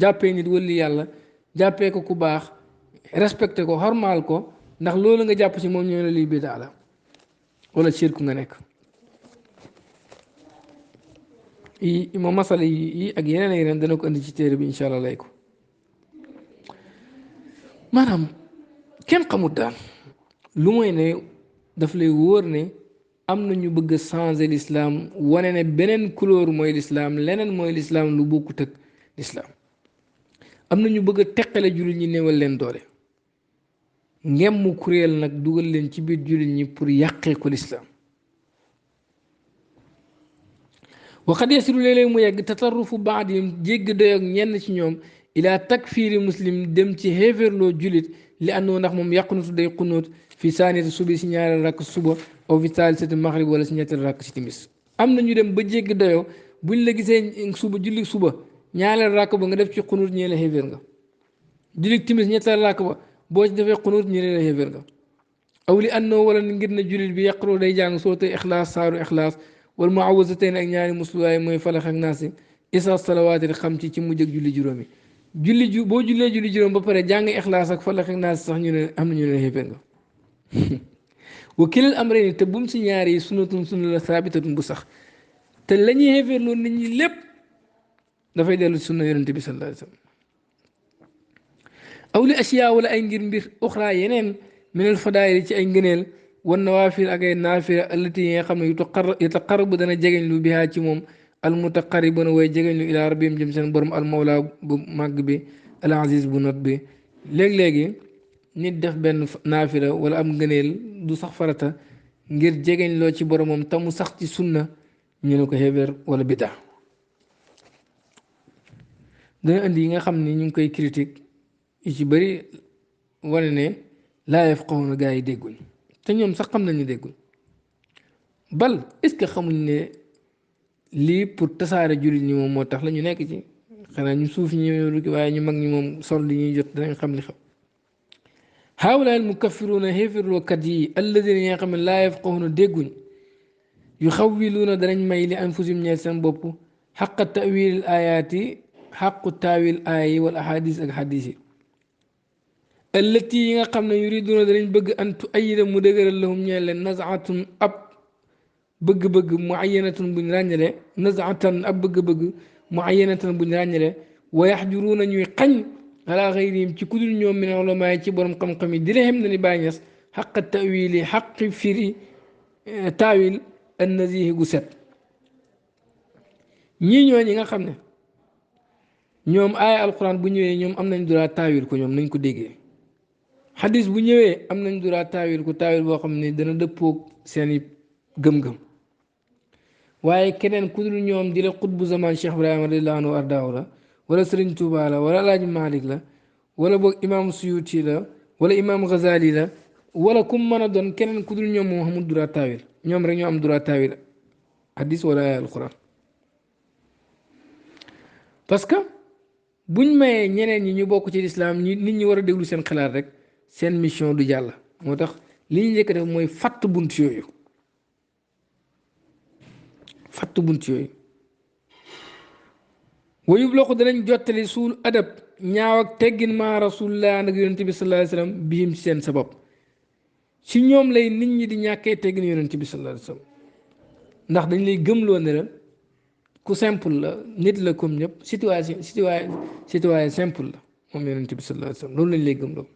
jàppee nit wëlli yàlla jàppee ko ku baax respecté ko xormaal ko ndax loolu nga jàpp ci moom ñoo ne lii bidaa la wala shirku nga nekk yi moom masala yi ak yeneen ak yeneen dana ko indi ci téere bi incha allah lay ko maanaam kenn xamut daal lu mooy ne daf lay wóor ne am na ñu bëgg a changer l'islam wane ne beneen couleur mooy l'islam leneen mooy l'islam lu bokkut ak l'islam am na ñu bëgg a teqale jullit ñi néewal leen doole ngemm kuréel nag dugal leen ci biir jullit ñi pour yàqee ko l'islam waxat yasiru léeg-léeg mu yegg tatarrufu baadihim jégg doyoog ñenn ci ñoom ilaa takfiiri muslim dem ci xéeféerloo jullit li àndoo ndax moom yàqunutu day xunóot fi saaniyati subi si ñaareel rakk suba aw fi saalisati maghrib wala si ñetteel rakk si timis am na ñu dem ba jégg doyoo buñ la gisee suba julli suba ñaareel rakk ba nga def ci xunóot ñee la xéeféer nga julli timis ñetteel rakk ba boo ci defee xunóot ñee la xéeféer nga aw li àndoo wala ngir na jullit bi yàqaroo day jàng soo tey ixlaas saaru ixlaas wal muawwazatayn ak ñaari musluwaay mooy falax ak naasi isa salawaati xam ci mujj ak julli juróomi boo jullee julli juróom ba pare jàng ixlaas ak falax ak naasi sax ñu ne am na ñu ne xéeféer nga wa kilal amrayni te bum si ñaar yi sunnatun sunna la saabitatun bu sax te la ñuy xéeféer loolu nit ñi lépp dafay dellu sunna yonente bi sallallahu alayhi wa sallam aw li asiyaa wala ay ngir mbir uxraa yeneen minal fadaayil ci ay ngëneel wan nawaafil ak ay naafila allati yi nga xam ne yataqarrabu dana jegeñ lu bihaa ci moom almutaqarribuna way jegeñ lu ilaa rabbihim jëm seen borom almawla bu màgg bi al aziz bu not bi léegi-léegi nit def benn naafila wala am ngëneel du sax farata ngir jegeñ loo ci boromam tamu sax ci sunna ñu ne ko xeebeer wala bidaa dana indi yi nga xam ni ñu ngi koy critique yu ci bëri wane ne laa yafqahuuna gaa yi dégguñ te ñoom sax xam nañu déggul bal est-ce que xamuñ ne lii pour tasaare jullit ñi moom moo tax la ñu nekk ci xanaa ñu suuf ñi waaye ñu mag ñi moom sol li ñuy jot danañ xam li xew haawulaa al mukaffiruuna xéefirlookat yi alladina yi nga xam ne laa yafqahuuna dégguñ yu xawwiluuna danañ may li anfusihim ñeel seen bopp xaqa tawil ayaati xaqu taawil aaya yi wal ahadis ak hadis yi allati yi nga xam ne yuriduna danañ bëgg an tu ayida mu dëgëral lahum ñeel leen nazaatun ab bëgg-bëgg mu ayanatun buñ ràññale nazaatan ab bëgg-bëgg mu ayanatan buñ ràññale wa yaxjuruuna ñuy xañ ala xayrihim ci kudul ñoom min ulama yi ci borom xam-xam yi di la xem na ni bàyyi ñes xaqa tawili xaqi firi taawil an nazihi gu set ñii ñoo ñi nga xam ne ñoom aaya alquran bu ñëwee ñoom am nañ droit taawil ko ñoom nañ ko déggee xadis bu ñëwee am nañ droit taawil ko taawil boo xam ne dana dëppoog seeni gëm-gëm waaye keneen ku dul ñoom di la xutbu zaman Cheikh Ibrahima radiyallahu anhu ardaahu la wala Sëriñ Tuuba la wala Alaaji Malik la wala boog imam Suyuti la wala imam Ghazali la wala kum mën a doon keneen ku dul ñoom moo xamul droit taawil ñoom rek ñoo am droit taawil xadis wala aaya alquran parce que buñ mayee ñeneen ñi ñu bokk ci lislaam nit ñi war a déglu seen xalaat rek seen mission du jàll moo tax li ñu njëkk def mooy fatt bunt yooyu wayub loo ko danañ jottali suul adab ñaaw ak teggin ma rasulullah nag yonente bi sallallahu alayhi wasallam bihim ci seen sabab ci ñoom lay nit ñi di ñàkkee teggin yonente bi sallallahu alayhi wasallam ndax dañ lay gëmloo ne la ku simple la nit la comme ñëpp citoyen simple la moom yonente bi sallallahu alayhi wasallam loolu lañ lay gëmloo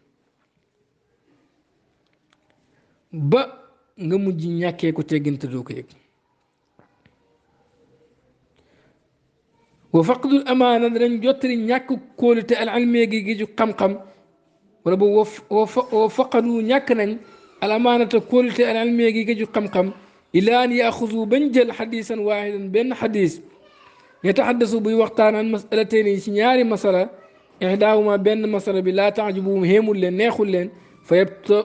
ba nga mujj ñàkkee ko teggin te doo ko yëg wa faqdul amaana danañ jottali ñàkk kóolute al almiya gi ju xam-xam wala boobu wa faqadu ñàkk nañ al amaanata kóolute al almiya gi ju xam-xam ila an yaaxudu bañ jël xadisan waaxidan benn xadis yataxaddasu buy waxtaan an masalateen ci ñaari masala ihdaahuma benn masala bi laa taajibuhum xéemul leen neexul leen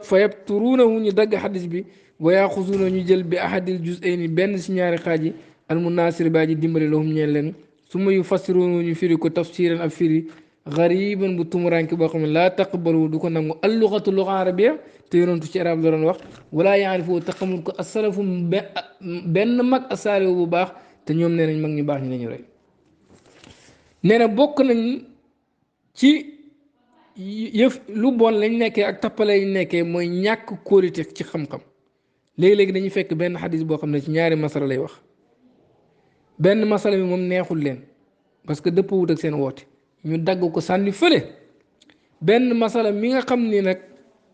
fa yabturuunahu ñu dagg xadis bi wa yaaxuduuna ñu jël bi ahadil juzayni benn si ñaari xaaji al munaasir baa ji dimbale lahum ñeen leen summa yufassiruuna ñu firi ko tafsiran ab firi gariban bu tumuranke boo xam ne laa taqbalu du ko nangu allugatu luga arabia te yonentu ci arab la doon wax wala yaarifu te xamul ko asalafu benn mag asaaliwu bu baax te ñoom nee nañ mag ñu baax ñi nañu rey nee na bokk nañ ci yëf lu bon lañ nekkee ak tappale lañ nekkee mooy ñàkk kóolite ci xam-xam léegi-léegi dañuy fekk benn xadis boo xam ne ci ñaari masala lay wax benn masala bi moom neexul leen parce que dëpp wut ak seen woote ñu dagg ko sànni fële benn masala mi nga xam ni nag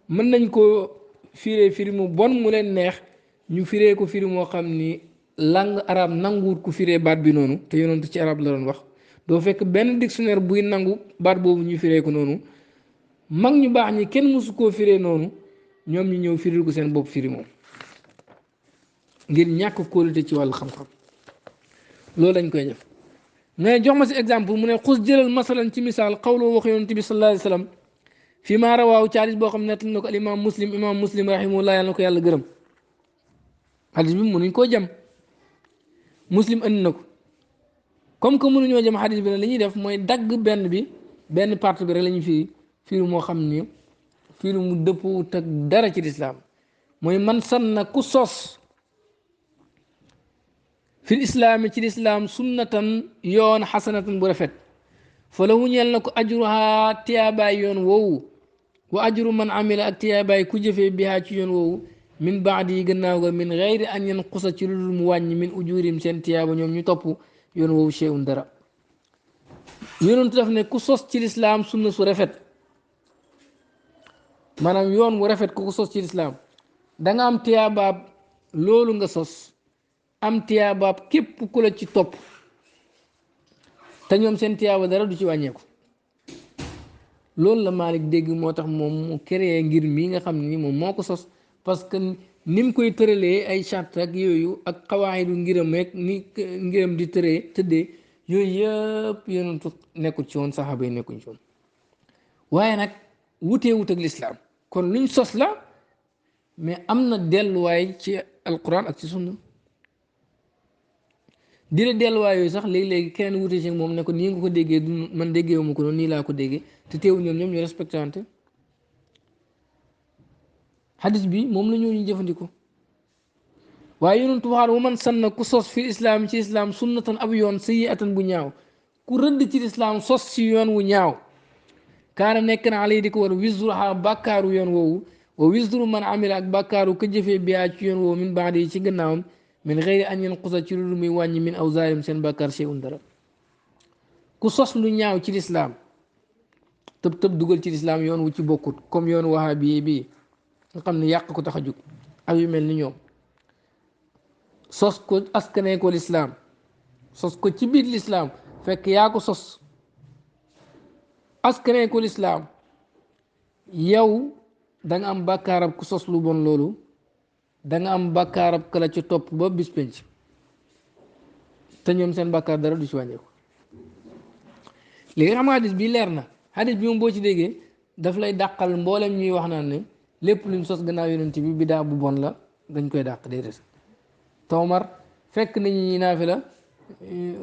mën nañ koo firee firi mu bon mu leen neex ñu firee ko firi moo xam ni langue arabe nanguwut ku firee baat bi noonu te yonentu ci arab la doon wax doo fekk benn dictionnaire buy nangu baat boobu ñu firee ko noonu mag ñu baax ñi kenn mësu koo firee noonu ñoom ñu ñëw firil ko seen bopp firi moom ngir ñàkk kóolute ci wàllu xam-xam loolu lañ koy def mais jox ma si exemple mu ne xus jëlal masalan ci misaal xawloo wax yonent bi sallallahu alayhi wa sallam fii maa rawaaw ci hadis boo xam ne nettal na ko al imam muslim rahimahullah yàlla na ko yàlla gërëm hadis bi mënuñ koo jam muslim andi na ko comme que mënuñoo jam hadis bi nag li ñuy def mooy dagg benn partie bi rek la ñuy firi moo xam ni firi mu dëppoo teg dara ci lislaam mooy man sanna ku sos fil islaami ci lislaam sunnatan yoon xasanatan bu rafet fa lahu ñeel na ko ajruha tiyaabaay yoon woowu wa ajru man amila ak tiyaabaay ku jëfee bihaa ci yoon woowu min baadi yi gannaaw ga min gayri an yanqusa ci lu dul mu wàññi min ujurim seen tiyaaba ñoom ñu topp yoon woowu cheyun dara yonentu daf ne ku sos ci lislaam sunna su rafet maanaam yoon wu rafet ku ko sos ci lislaam da nga am tiyaabaab loolu nga sos am tiyaabaab képp ku la ci topp te ñoom seen tiyaaba dara du ci wàññeeku loolu la Malik dégg moo tax moom mu créé ngir mii nga xam ni moom moo ko sos parce que ni mu koy tëralee ay charte ak yooyu ak xawaayidu ngiram rek ni ngiram di tëddee yooyu yëpp yonentu nekkul ci woon saxaaba yi nekkuñ ci woon waaye nag wutee wut ak lislaam kon luñ sos la mais am na delluwaay ci alquran ak ci sunna di la delluwaay yooyu sax léegi-léegi keneen wute ci moom ne ko nii nga ko déggee du man déggee wu ma ko noonu nii laa ko déggee te teewu ñoom ñu respecté wante hadis bi moom la ñu jëfandikoo waaye yonentu waxaat wa man sanna ku sos fi islaam ci islaam sunnatan ab yoon sayyi'atan bu ñaaw ku rëdd ci islaam sos ci yoon wu ñaaw kaana nekk na alay di ko war wisruha bàkkaaru yoon woowu wa wisru man amila ak bàkkaaru ka jëfee biyaa ci yoon woowu min baadi yi ci gannaawam min xëyri an yanqusa ci lu muy wàññi min awzaarim seen bàkkaar shay'un dara ku sos lu ñaaw ci lislaam tëb dugal ci lislaam yoon wu ci bokkut comme yoon wahabi bii nga xam ne yàq ko tax a jóg ak yu mel ni ñoom sos ko askanee ko lislaam sos ko ci biir lislaam fekk yaa ko sos askanee ko lislaam yow da nga am bàkkaarab ku sos lu bon loolu da nga am bàkkaarab kala ci topp ba bis penc te ñoom seen bàkkaar dara du ci wàññeeku léegi xam nga hadis bi leer na hadis bi moom boo ci déggee daf lay dàqal mboolem ñuy wax naan ne lépp luñ sos gannaaw yonent bi bidaa bu bon la dañ koy dàq déedéet te Omar fekk nañu ñi naafi la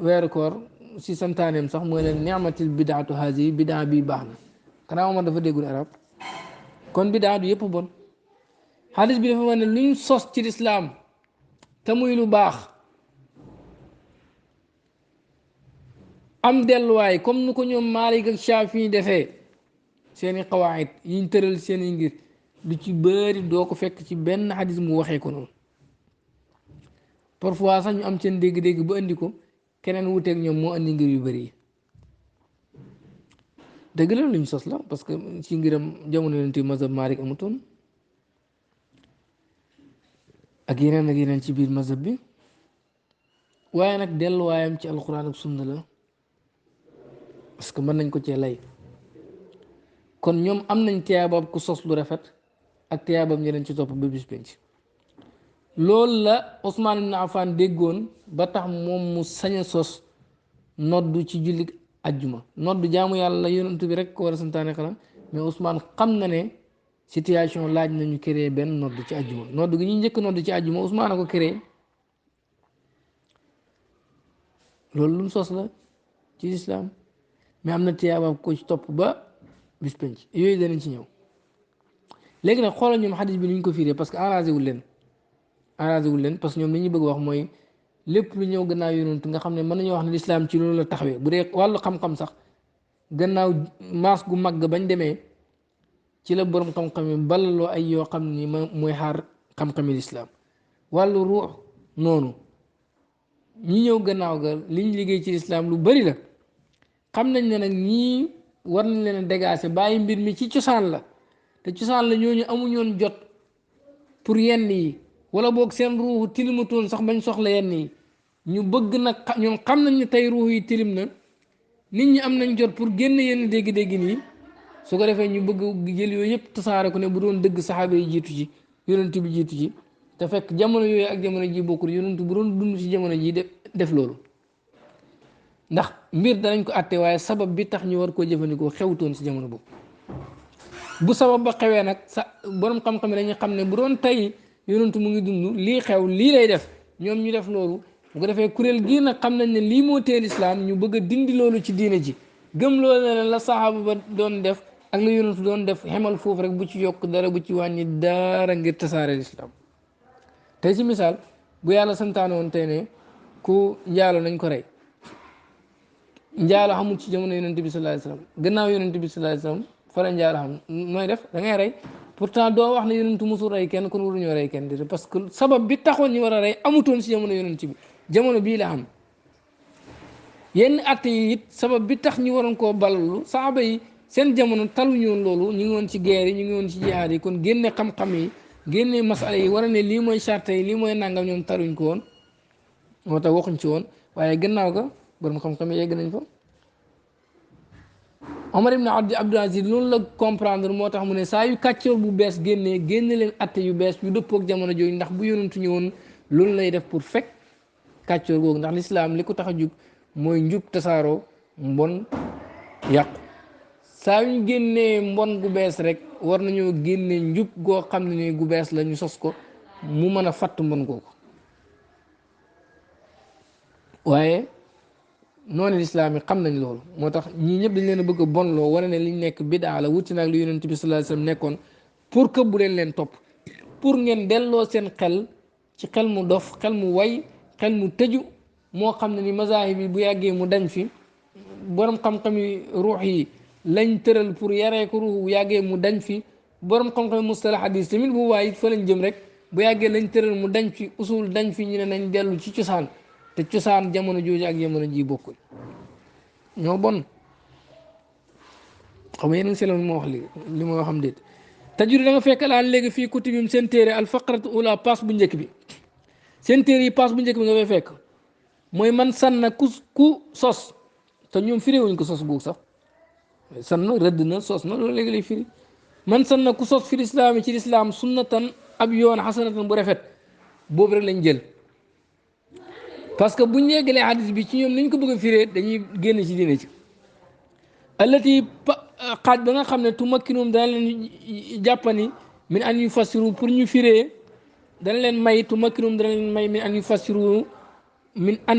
weeru koor si santaaneem sax mooy leen ni'matil bidaatu haasi bidaa bi baax na xanaa Omar dafa déggul arab kon bidaa du yëpp bon hadis bi dafa wax ne luñ sos ci lislaam te muy lu baax am delluwaay comme nu ko ñoom Maalik ak Shaafi defee seeni xawaayit yiñ tëral seeni ngir lu ci bëri doo ko fekk ci benn hadis mu waxee ko noonu parfois sax ñu am seen dégg-dégg ba indi ko keneen wuteeg ñoom moo andi ngir yu bëri yi dëgg la luñ sos la parce que ci ngiram jamono yonent bi mazhab Maalik amutoon ak yeneen ci biir mazhab bi waaye nag delluwaayam ci alquran ak sunna la parce que mën nañ ko cee lay kon ñoom am nañ tiyaabab ku sos lu rafet ak tiyaabam ñeneen ci topp ba bis penc loolu la Ousmane ibn Affan déggoon ba tax moom mu sañ a sos noddu ci julli ajjuma noddu jaamu yàlla yonent bi rek ko war a santaane xanaa mais Ousmane xam na ne situation laaj nañu créer benn noddu ci ajjuma noddu gi ñuy njëkk noddu ci ajjuma Ousmane a ko créer loolu lu mu sos la ci lislaam mais am na tiyaaba ko ci topp ba bis penc yooyu danañ ci ñëw léegi nag xoolal ñoom xadis bi ni ñu ko fiiree parce que arrangé wul leen parce que ñoom li ñu bëgg wax mooy lépp lu ñëw gannaaw yonent nga xam ne mën nañoo wax ne lislaam ci loolu la taxawee bu dee wàllu xam-xam sax gannaaw maas gu mag bañ demee ci la borom xam-xam yi balaloo ay yoo xam ni ma mooy xaar xam-xami lislaam wàllu ruux noonu ñi ñëw gannaaw ga liñ liggéey ci lislaam lu bari la xam nañ ne nag ñii war nañ leen a dégager bàyyi mbir mi ci cosaan la te cosaan la ñooñu amuñoon jot pour yenn yi wala boog seen ruuxu tilimatoon sax bañ soxla yenn yi ñu bëgg nag ñoom xam nañ ne tey ruux yi tilim na nit ñi am nañ jot pour génn yenn dégg-dégg nii su ko defee ñu bëgg jël yooyu yëpp tasaare ko ne bu doon dëgg saxaaba yi jiitu ci yonent bi jiitu ci te fekk jamono yooyu ak jamono ji bokkul yonent bu doon dund ci jamono ji def loolu ndax mbir danañ ko àtte waaye sabab bi tax ñu war koo jëfandikoo xewtoon ci jamono boobu bu sabab ba xewee nag sa borom xam-xam dañuy xam ne bu doon tey yonent mu ngi dund lii xew lii lay def ñoom ñu def loolu bu ko defee kuréel gii nag xam nañ ne lii moo teel islaam ñu bëgg a dindi loolu ci diine ji gëm loolu ne la saxaaba ba doon def ak la yonent doon def xemal foofu rek bu ci yokk dara bu ci wàññi dara ngir tasaare lislaam tey ci misaal bu yàlla santaane woon tey ne ku njaalo nañ ko rey njaalo xamul ci jamono yonent bi sallallahu alayhi wasallam gannaaw yonent bi sallallahu alayhi wasallam fa la njaalo xam nooy def da ngay rey pourtant doo wax ne yonent musul rey kenn kon waruñoo rey kenn déedéet parce que sabab bi taxoon ñu war a rey amutoon si jamono yonent bi jamono bii la am yenn at yi it sabab bi tax ñu waroon koo balalu saaba yi seen jamono taluñu woon loolu ñu ngi woon ci guerre yi ñu ngi woon ci jihaad yi kon génne xam-xam yi génne masala yi war a ne lii mooy charte yi lii mooy nangam ñoom taluñ ko woon moo tax waxuñ ci woon waaye gannaaw ga borom xam-xam yi yegg nañ fa Omar ibn Abdul Aziz loolu la comprendre moo tax mu ne saa yu kàccoor bu bees génnee génne leen atte yu bees yu dëppook jamono jooju ndax bu yonentu ñëwoon loolu lay def pour fekk kàccoor googu ndax lislaam li ko tax a jug mooy njub tasaaroo mbon yàqu saa yu génnee mbon gu bees rek war nañoo génne njub goo xam ne ni gu bees la ñu sos ko mu mën a fatt mbon googu waaye noonu lislaam yi xam nañ loolu moo tax ñii ñëpp dañ leen a bëgg a bonloo wane ne liñ nekk bidaa la wuti nag lu yonent bi sallallahu alayhi wasallam nekkoon pour que bu leen topp pour ngeen delloo seen xel ci xel mu dof xel mu way xel mu tëju moo xam ne ni mazahib yi bu yàggee mu dañ fi borom xam-xam yi ruux yi lañ tëral pour yaree ko ruux bu yàggee mu dañ fi borom xam-xam yi mustalah hadis tamit bu waaye it fa lañ jëm rek bu yàggee lañ tëral mu dañ fi usul dañ fi ñu ne nañ dellu ci cosaan te cosaan jamono jooju ak jamono ji bokkul ñoo bon xam nga yéen seloon moo wax li ma xam déet tajur da nga fekk laan léegi fii kutubim seen téere al faqratu ula pass bu njëkk bi seen téere yi pass bu njëkk bi nga fay fekk mooy man sanna ku sos te ñoom firiwuñ ko sos googu sax sanna rëdd na sos na loolu léegi lay firi man sanna ku sos fi lislaam yi ci lislaam sunnatan ab yoon xasanatan bu rafet boobu rek lañ jël parce que buñ yeggalee hadis bi ci ñoom niñ ko bëgg a firee dañuy génn ci diine ci allati xaaj ba nga xam ne tumakkinum dana leen jàppani min an yu fassiru pour ñu firee dana leen may tumakkinum dana leen may min an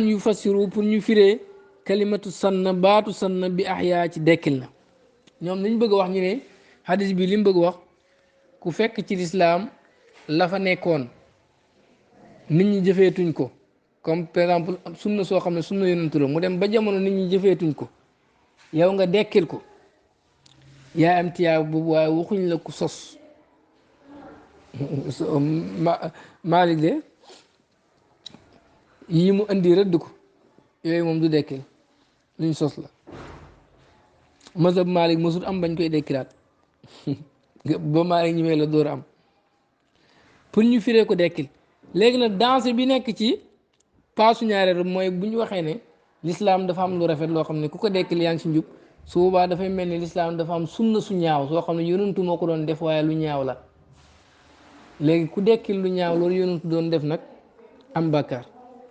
yu fassiru pour ñu firee kalimatu sanna baatu sanna bi ahyaa ci dekkil na ñoom niñ bëgg a wax ñu ne hadis bi li mu bëgg wax ku fekk ci lislaam la fa nekkoon nit ñi jëfeetuñ ko comme par exemple sunna soo xam ne sunna yonentu la mu dem ba jamono nit ñi jëfeetuñ ko yow nga dekkil ko yaa am tiyaa boobu waaye waxuñ la ku sos Maalik de yii mu indi rëdd ko yooyu moom du dekkil luñ sos la mazhab Maalik mosul am bañ koy dekkilaat ba Maalik ñi mee la door am pour ñu firee ko dekkil léegi nag danse bi nekk ci paasu ñaareel mooy bu ñu waxee ne l'islam dafa am lu rafet loo xam ne ku ko dekkil yaa ngi si njub su boobaa dafay mel ni lislaam dafa am sunna su ñaaw soo xam ne yonentu moo ko doon def waaye lu ñaaw la léegi ku dekkil lu ñaaw loolu yonentu doon def nag am bàkkaar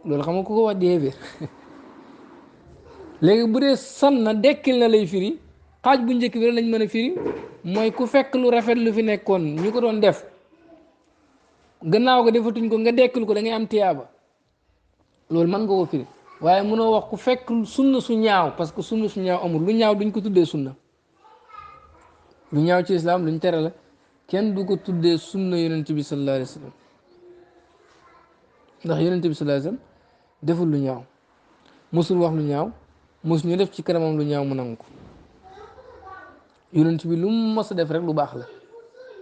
loolu xam nga ku ko wax di léegi bu dee sanna dekkil na lay firi xaaj bu njëkk bi lañ mën a firi mooy ku fekk lu rafet lu fi nekkoon ñu ko doon def gannaaw ko defatuñ ko nga dekkil ko da ngay am tiyaaba loolu mën nga ko firi waaye mënoo wax ku fekk sunna su ñaaw parce que sunna su ñaaw amul lu ñaaw duñ ko tuddee sunna lu ñaaw ci islam luñ tere la kenn du ko tuddee sunna yonent bi sallallahu alayhi wa sallam ndax yonent bi sallallahu alayhi wa sallam deful lu ñaaw musul wax lu ñaaw mus ñu def ci kanamam lu ñaaw mu nangu ko yonent bi lu mu mos a def rek lu baax la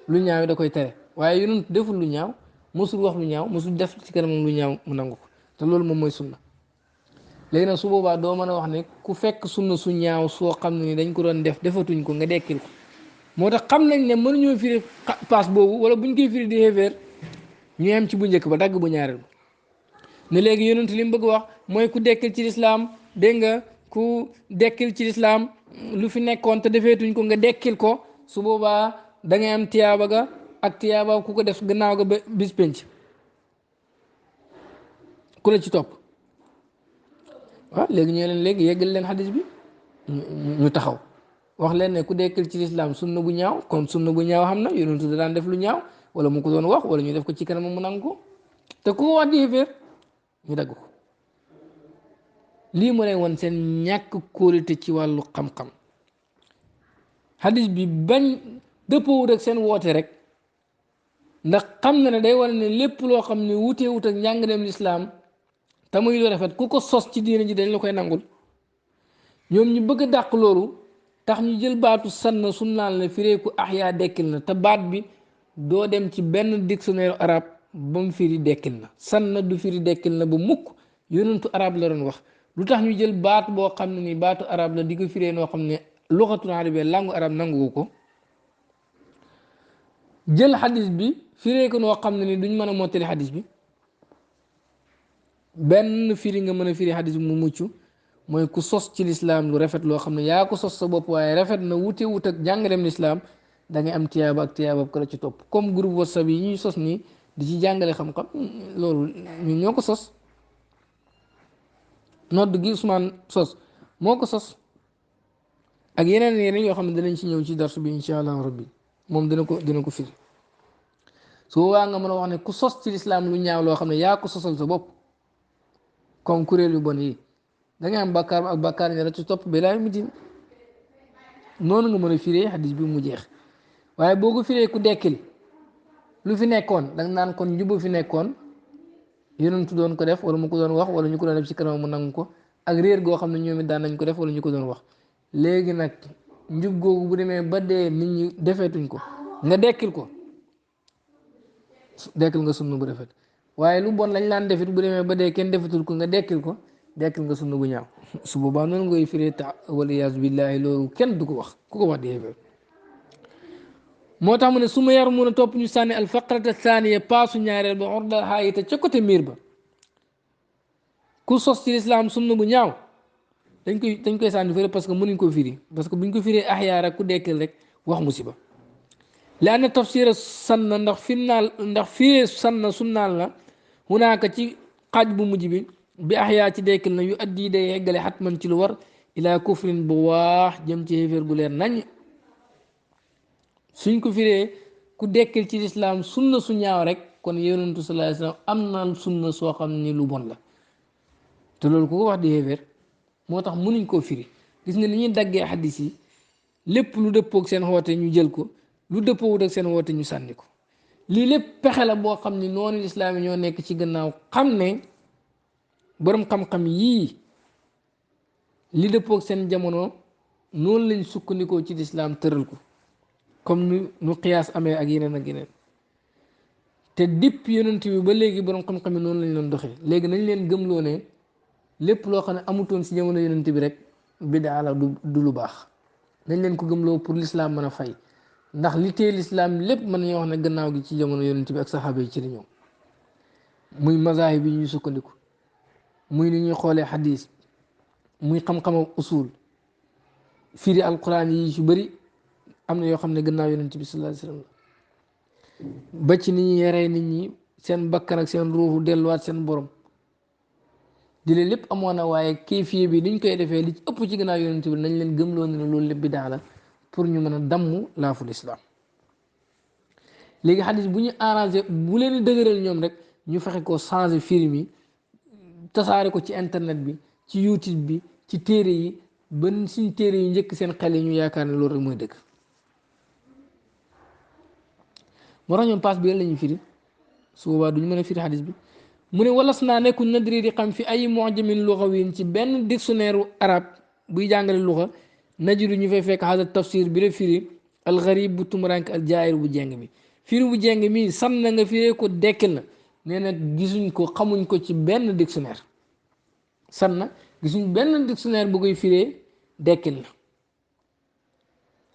lu ñaaw da koy tere waaye yonent deful lu ñaaw musul wax lu ñaaw musul def ci kanamam lu ñaaw mu nangu ko te loolu moom mooy sunna léegi nag su boobaa doo mën a wax ne ku fekk sunna su ñaaw soo xam ne ni dañ ko doon def defatuñ ko nga dekkil ko moo tax xam nañ ne mënuñoo firi paas boobu wala buñ koy firi di xeefeer ñu am ci bu njëkk ba dagg bu ñaareel ba ne léegi yonent li mu bëgg wax mooy ku dekkil ci lislaam dégg nga ku dekkil ci lislaam lu fi nekkoon te defeetuñ ko nga dekkil ko su boobaa da ngay am tiyaaba ga ak tiyaaba ku ko def gannaaw ga ba bis penc ku la ci topp waaw léegi ñoo leen léegi yeggal leen xadis bi ñu taxaw wax leen ne ku dekkil ci lislaam sunna bu ñaaw kon sunna bu ñaaw xam na yonentu da daan def lu ñaaw wala mu ko doon wax wala ñu def ko ci kanam mu nangu ko te ku ko wax di xéeféer ñu dagg ko lii mu lay woon seen ñàkk kóolite ci wàllu xam-xam xadis bi bañ dëppoowut ak seen woote rek ndax xam na ne day war ne lépp loo xam ne wuteewut ak njàngaleem lislaam te muy lu rafet ku ko sos ci diina ji dañ la koy nangul ñoom ñu bëgg a dàq loolu tax ñu jël baatu sanna sunnaan la fireeku ahyaa dekkil na te baat bi doo dem ci benn dictionnaire arab ba mu firi dekkil na sanna du firi dekkil na ba mukk yonentu arab la doon wax lu tax ñu jël baat boo xam ne ni baatu arab la di ko firee noo xam ne luxatul arabiyya langue arab nangu ko jël xadis bi firee ko noo xam ne ni duñ mën a mottali xadis bi benn firi nga mën a firi xadis bi mu mucc mooy ku sos ci lislaam lu rafet loo xam ne yaa ko sos sa bopp waaye rafet na wute wut ak jàngaleem lislaam da ngay am tiyaaba ak tiyaaba ko la ci topp comme groupe WhatsApp yi ñuy sos nii di ci jàngale xam-xam loolu ñun ñoo ko sos nodd gi Ousmane sos moo ko sos ak yeneen yoo xam ne danañ ci ñëw ci darsu bi insha allah rabbi moom dina ko firi su boobaa nga mën a wax ne ku sos ci lislaam lu ñaaw loo xam ne yaa ko sosal sa bopp comme kuréel yu bon yi da ngay am bàkkaar ak bàkkaar ña la ci topp bi laay mujjin noonu nga mën a firee xadis bi mu jeex waaye boo ko firee ku dekkil lu fi nekkoon da nga naan kon njubu fi nekkoon yonentu doon ko def wala mu ko doon wax wala ñu ko doon def ci kanam mu nangu ko ak réer goo xam ne ñoom it daan nañ ko def wala ñu ko doon wax léegi nag njub googu bu demee ba dee nit ñi defeetuñ ko nga dekkil ko dekkil nga sunna bu rafet waaye lu bon lañ laan defit bu demee ba dee kenn defetul ko nga dekkil ko dekkil nga sunna bu ñaaw su boobaa noonu ngay firee ta wala iyaazu billaahi loolu kenn du ko wax ku ko wax di xéeféer moo tax mu ne su ma yar mun a topp ñu sànni alfaqrata thaniya paasu ñaareel ba ordal xaayita ca côté miir ba ku sos ci lislaam sunna bu ñaaw dañ koy sànni fële parce que mënuñ ko firi parce que buñ ko firee ahyaa rek ku dekkil rek wax musiba la na tafsira sanna ndax firee sanna sunnaal la hunaaka ci xaaj bu mujj bi ahyaa ci dekkil na yu addi day yeggale xatman ci lu war ilaa kufrin bu waax jëm ci xéeféer gu leer nañ suñ ko firee ku dekkil ci lislaam sunna su ñaaw rek kon yonentu sallallahu alayhi wasallam am na sunna soo xam ni lu bon la te loolu ku ko wax di xéeféer moo tax mënuñ koo firi gis nga ni ñuy daggee xaddis yi lépp lu dëppoog seen xoote ñu jël ko lu dëppoowut ak seen woote ñu sànni ko lii lépp pexe la boo xam ni noonu lislaam yi ñoo nekk ci gannaaw xam ne boroom xam-xam yii li dëppoog seen jamono noonu lañ sukkandikoo ci lislaam tëral ko comme nu xiyaas amee ak yeneen te dipp yonent bi ba léegi boroom xam-xam yi noonu lañ doon doxee léegi nañ leen gëmloo ne lépp loo xam ne amutoon si jamono yonent bi rek bidaa la du lu baax nañ leen ko gëmloo pour l'islam mën a fay ndax li tee l'islam lépp mën nañoo wax ne gannaaw gi ci jamono yonent bi ak saxaaba yi ci la ñëw muy mazahib yi ñuy sukkandiku muy ni ñuy xoolee xadis muy xam-xamam usul firi alquran yi ci bëri am na yoo xam ne gannaaw yonent bi sallallahu alayhi wasallam ba ci nit ñi yaree nit ñi seen bakkan ak seen ruuxu delluwaat seen borom di leen lépp amoon na waaye kayfiye bi niñ koy defee li ci ëpp ci gannaaw yonent bi nañ leen gëmloo ne loolu lépp bidaa la pour ñu mën a damm laaful islam léegi xadis bu ñu arrangé bu leen dëgëral ñoom rek ñu fexe ko changé film yi tasaare ko ci internet bi ci YouTube bi ci téere yi ba suñ téere yi njëkk seen xel yi ñu yaakaar ne loolu rek mooy dëgg moo tax ñoom paas bi la ñuy firi su boobaa duñu mën a firi xadis bi mu ne walas naa nekkul nadri di xam fi ay mu'jamin lughawin ci benn dictionnaire arab buy jàngale luxa najidu ñu fay fekk hada tafsir bi la firi al gharib bu tumurank al jaayir bu jeng bi firi bu jeng mi san na nga firee ko dekkil na nee na gisuñ ko xamuñ ko ci benn dictionnaire san na gisuñ benn dictionnaire bu koy firee dekkil na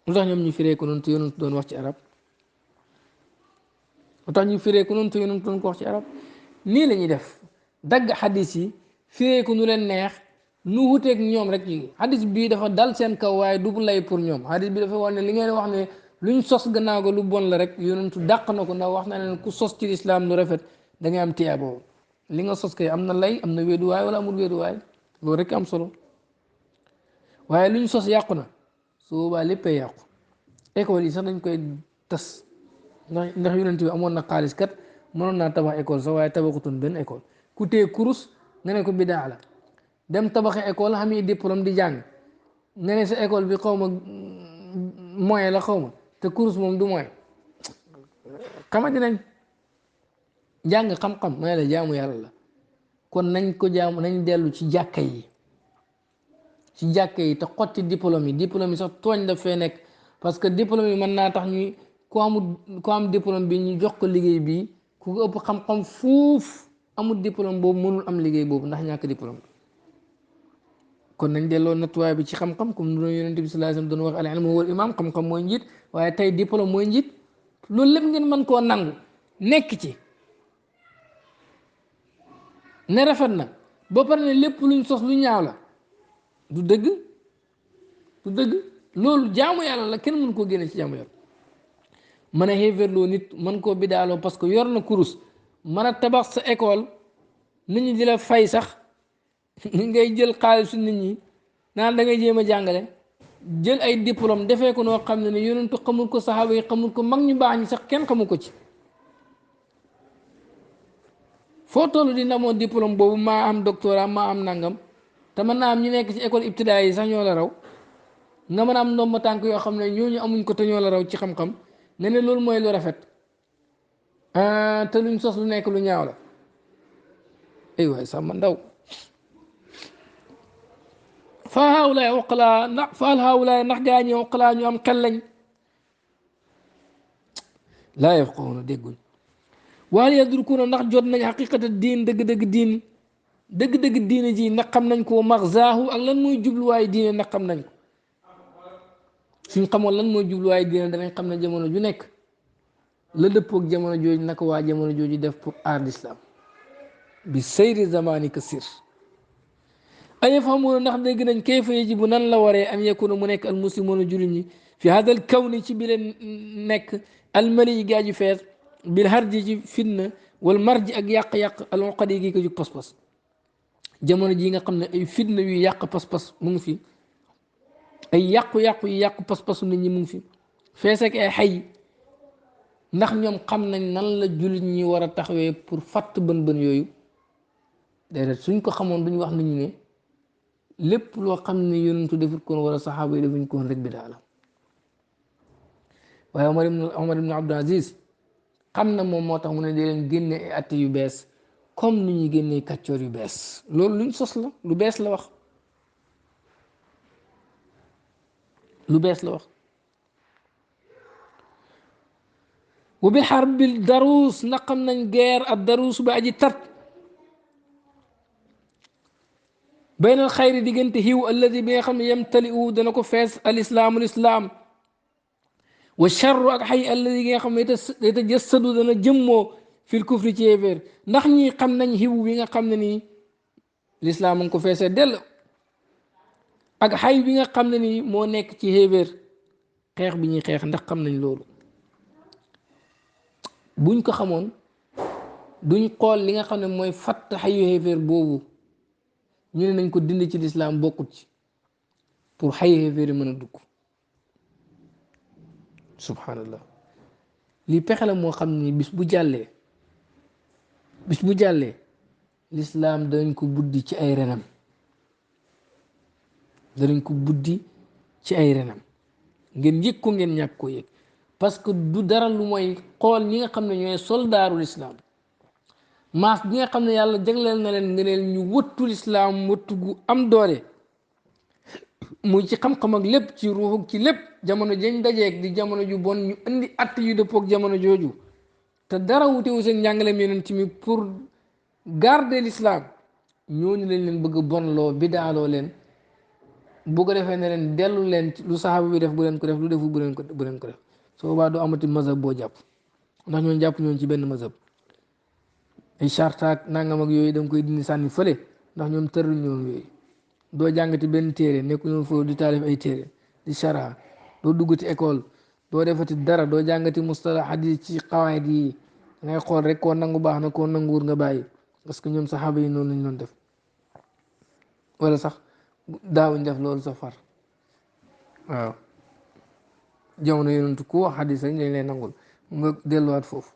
lu tax ñoom ñu firee ko noonu te yonent doon wax ci arab lu tax ñu firee ko noonu te yonent doon ko wax ci arab nii la ñuy def dagg xadis yi firee ko nu leen neex nu wuteeg ñoom rek yi xadis bii dafa dal seen kaw waaye du lay pour ñoom xadis bi dafa wax ne li ngeen wax ne luñ sos gannaaw ko lu bon la rek yonentu dàq na ko ndax wax na leen ku sos ci lislaam lu rafet da ngay am tiyaa boobu li nga sos kay am na lay am na wéeduwaay wala amul wéeduwaay loolu rek am solo waaye luñ sos yàqu na su boobaa léppay yàqu école yi sax dañ koy tas ndax yonent bi amoon na xaalis kat mënoon naa tabax école sax waaye tabaxutoon benn école ku téye kurus nga ne ko bidaa la dem tabaxi école xam yi diplôme di jàng nga ne sa école bi xaw ma moyen la xaw ma te kurus moom du moyen xamante nañ jàng xam-xam ma ne la jaamu yàlla la kon nañ ko jaamu nañ dellu ci jàkka yi te xotti diplôme yi sax tooñ daf fee nekk parce que diplôme yi mën naa tax ñuy ku am diplôme bi ñu jox ko liggéey bi ku ko ëpp xam-xam fuuf amul diplôme boobu mënul am liggéey boobu ndax ñàkk diplôme kon nañ delloo nattuwaay bi ci xam-xam comme nu yonent bi sallallahu alayhi wasallam doon wax al ilmu wal imam xam-xam mooy njiit waaye tey diplôme mooy njiit loolu lépp ngeen mën koo nangu nekk ci ne rafet na ba pare ne lépp luñ sos lu ñaaw la du dëgg loolu jaamu yàlla la kenn mën koo génne ci jaamu yàlla mën a xéeverloo nit mën koo bidaaloo parce que yor na kurus mën a tabax sa école nit ñi di la fay sax ngay jël xaalisu nit ñi naan da ngay jéem a jàngale jël ay diplôme defee ko noo xam ne yonentu xamul ko saxaaba yi xamul ko mag ñu baax ñi sax kenn xamul ko ci foo toll di ndamoo diplôme boobu maa am doctorat maa am nangam te mën naa am ñu nekk ci école ibtidaa yi sax ñoo la raw nga mën a am ndomba tànk yoo xam ne ñooñu amuñ ko te ñoo la raw ci xam-xam nga ne loolu mooy lu rafet te luñ sos lu nekk lu ñaaw la ay waay sax ma ndaw fa haawulaay oqalaa ndax faal haawulaay ndax gaa ñi oqalaa ñu am xel lañ laa yafqahuuna dégguñ waal yadrukuuna ndax jot nañ xaqiqata diin dëgg-dëgg diine ji ndax xam nañ ko maxzaahu ak lan mooy jubluwaay diine ndax xam nañ ko suñ xamoon lan mooy jubluwaay diine danañ xam ne jamono ju nekk la dëppoog jamono jooju naka waa jamono jooju def pour aar l'islam bi sayri zamani ka sir ay yafhamuuna ndax dégg nañ kayfa yajibu nan la waree an yakuna mu nekk al muslimuuna jullit ñi fi hadal kawni ci bi leen nekk almali yi gaaju fees bil harji ci fitna wal marji ak yàq-yàq al uqadi gi ko jug pas-pas jamono ji nga xam ne ay fitna yu yàq pas-pas mu ngi fi ay yàqu-yàqu yu yàq pas-pasu nit ñi mu ngi fi fees ak ay xay ndax ñoom xam nañ nan la jullit ñi war a taxawee pour fàtt bën-bën yooyu déedéet suñ ko xamoon duñ wax nit ñi ne lépp loo xam ne yonentu defut koon wala saxaaba yi defuñ koon rek bi daala waaye Omar ibn Abdul Aziz xam na moom moo tax mu ne dee leen génne ay atte yu bees comme ni ñuy génnee kàccoor yu bees loolu luñ sos la lu bees la wax wa bil harbil daruus na xam nañ guerre ak daruus ba aji tat baynal xayri diggante xiw alladi bi nga xam ne yamtali u dana ko fees al islaam wa charru ak xay alladi nga xam ne yatajassadu dana jëmmoo fil kufri ci yéeféer ndax ñi xam nañ xiw bi nga xam ne nii lislaam a ngi ko feesee dell ak xay bi nga xam ne ni moo nekk ci xéeféer xeex bi ñuy xeex ndax xam nañ loolu buñ ko xamoon duñ xool li nga xam ne mooy fatt xayu xéeféer boobu ñu ne nañ ko dindi ci lislaam bokkut ci pour xayu xéeféer yi mën a dugg subhanallah lii pexe la moo xam ni bis bu jàllee lislaam danañ ko buddi ci ay renam danañ ko buddi ci ay renam ngeen yëg ko ngeen ñàkk ko yëg parce que du dara lu mooy xool ñi nga xam ne ñooy soldaaru lislaam maas bi nga xam ne yàlla jagleel na leen nga leen ñu wëttu lislaam wëttu gu am doole muy ci xam-xam ak lépp ci ruux ci lépp jamono jañ dajeeg di jamono ju bon ñu indi att yu dëppoog jamono jooju te dara wutewu seen njàngaleem yonent mi pour garder l'islam ñooñu lañ leen bëgg bonloo bidaaloo leen bu ko defee ne leen dellu leen lu saxaaba bi def bu leen ko def lu defu bu leen ko def soo boobaa doo amati mazhab boo jàpp ndax ñooñu jàpp ñooñu ci benn mazhab ay chartaak nangam ak yooyu da nga koy dindi sànni fële ndax ñoom tëral ñoom yooyu doo jàngati benn téere nekku ñoom foofu di taalif ay téere di shara doo duggati école doo defati dara doo jàngati mustalah hadis ci xawaayit yi ngay xool rek koo nangu baax na koo nanguwul nga bàyyi parce que ñoom saxaaba yi noonu lañ doon def wala sax daawuñ def loolu sa far waaw jamono yonentu ku wax hadis rek dañ lay nangul nga delluwaat foofu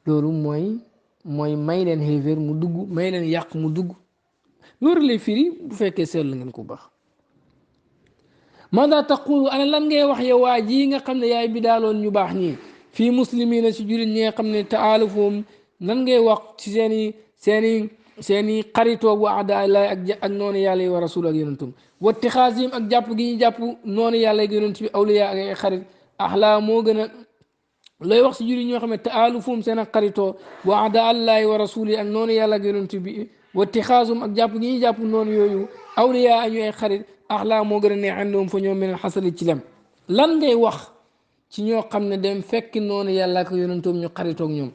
loolu mooy may leen xéeféer mu dugg may leen yàq mu dugg loolu lay firi bu fekkee seetlu ngeen ko baax maada taqulu ana lan ngay wax yow waa ji nga xam ne yaay bi daaloon ñu baax ñii fii muslimina si jullit ñi nga xam ne taalufum lan ngay wax ci seeni xaritoo bu aadaay ak noonu yàlla yi wa rasul ak yonentum wa tixaasim ak jàpp gi ñu jàpp noonu yàlla ak yonent bi awliya ak ay xarit axlaa moo gën a looy wax si jullit ñoo xam ne taalufum seen ak xaritoo wa aada allahi wa rasuli ak noonu yàlla ak yonent bi wa tixaasum ak jàpp gi ñu jàpp noonu yooyu awliya ak ñu ay xarit axlaa moo gën a neex àndoom fa ñoom meneen xasali ci lem lan ngay wax ci ñoo xam ne dem fekki noonu yàlla ak yonentoom ñu xaritoog ñoom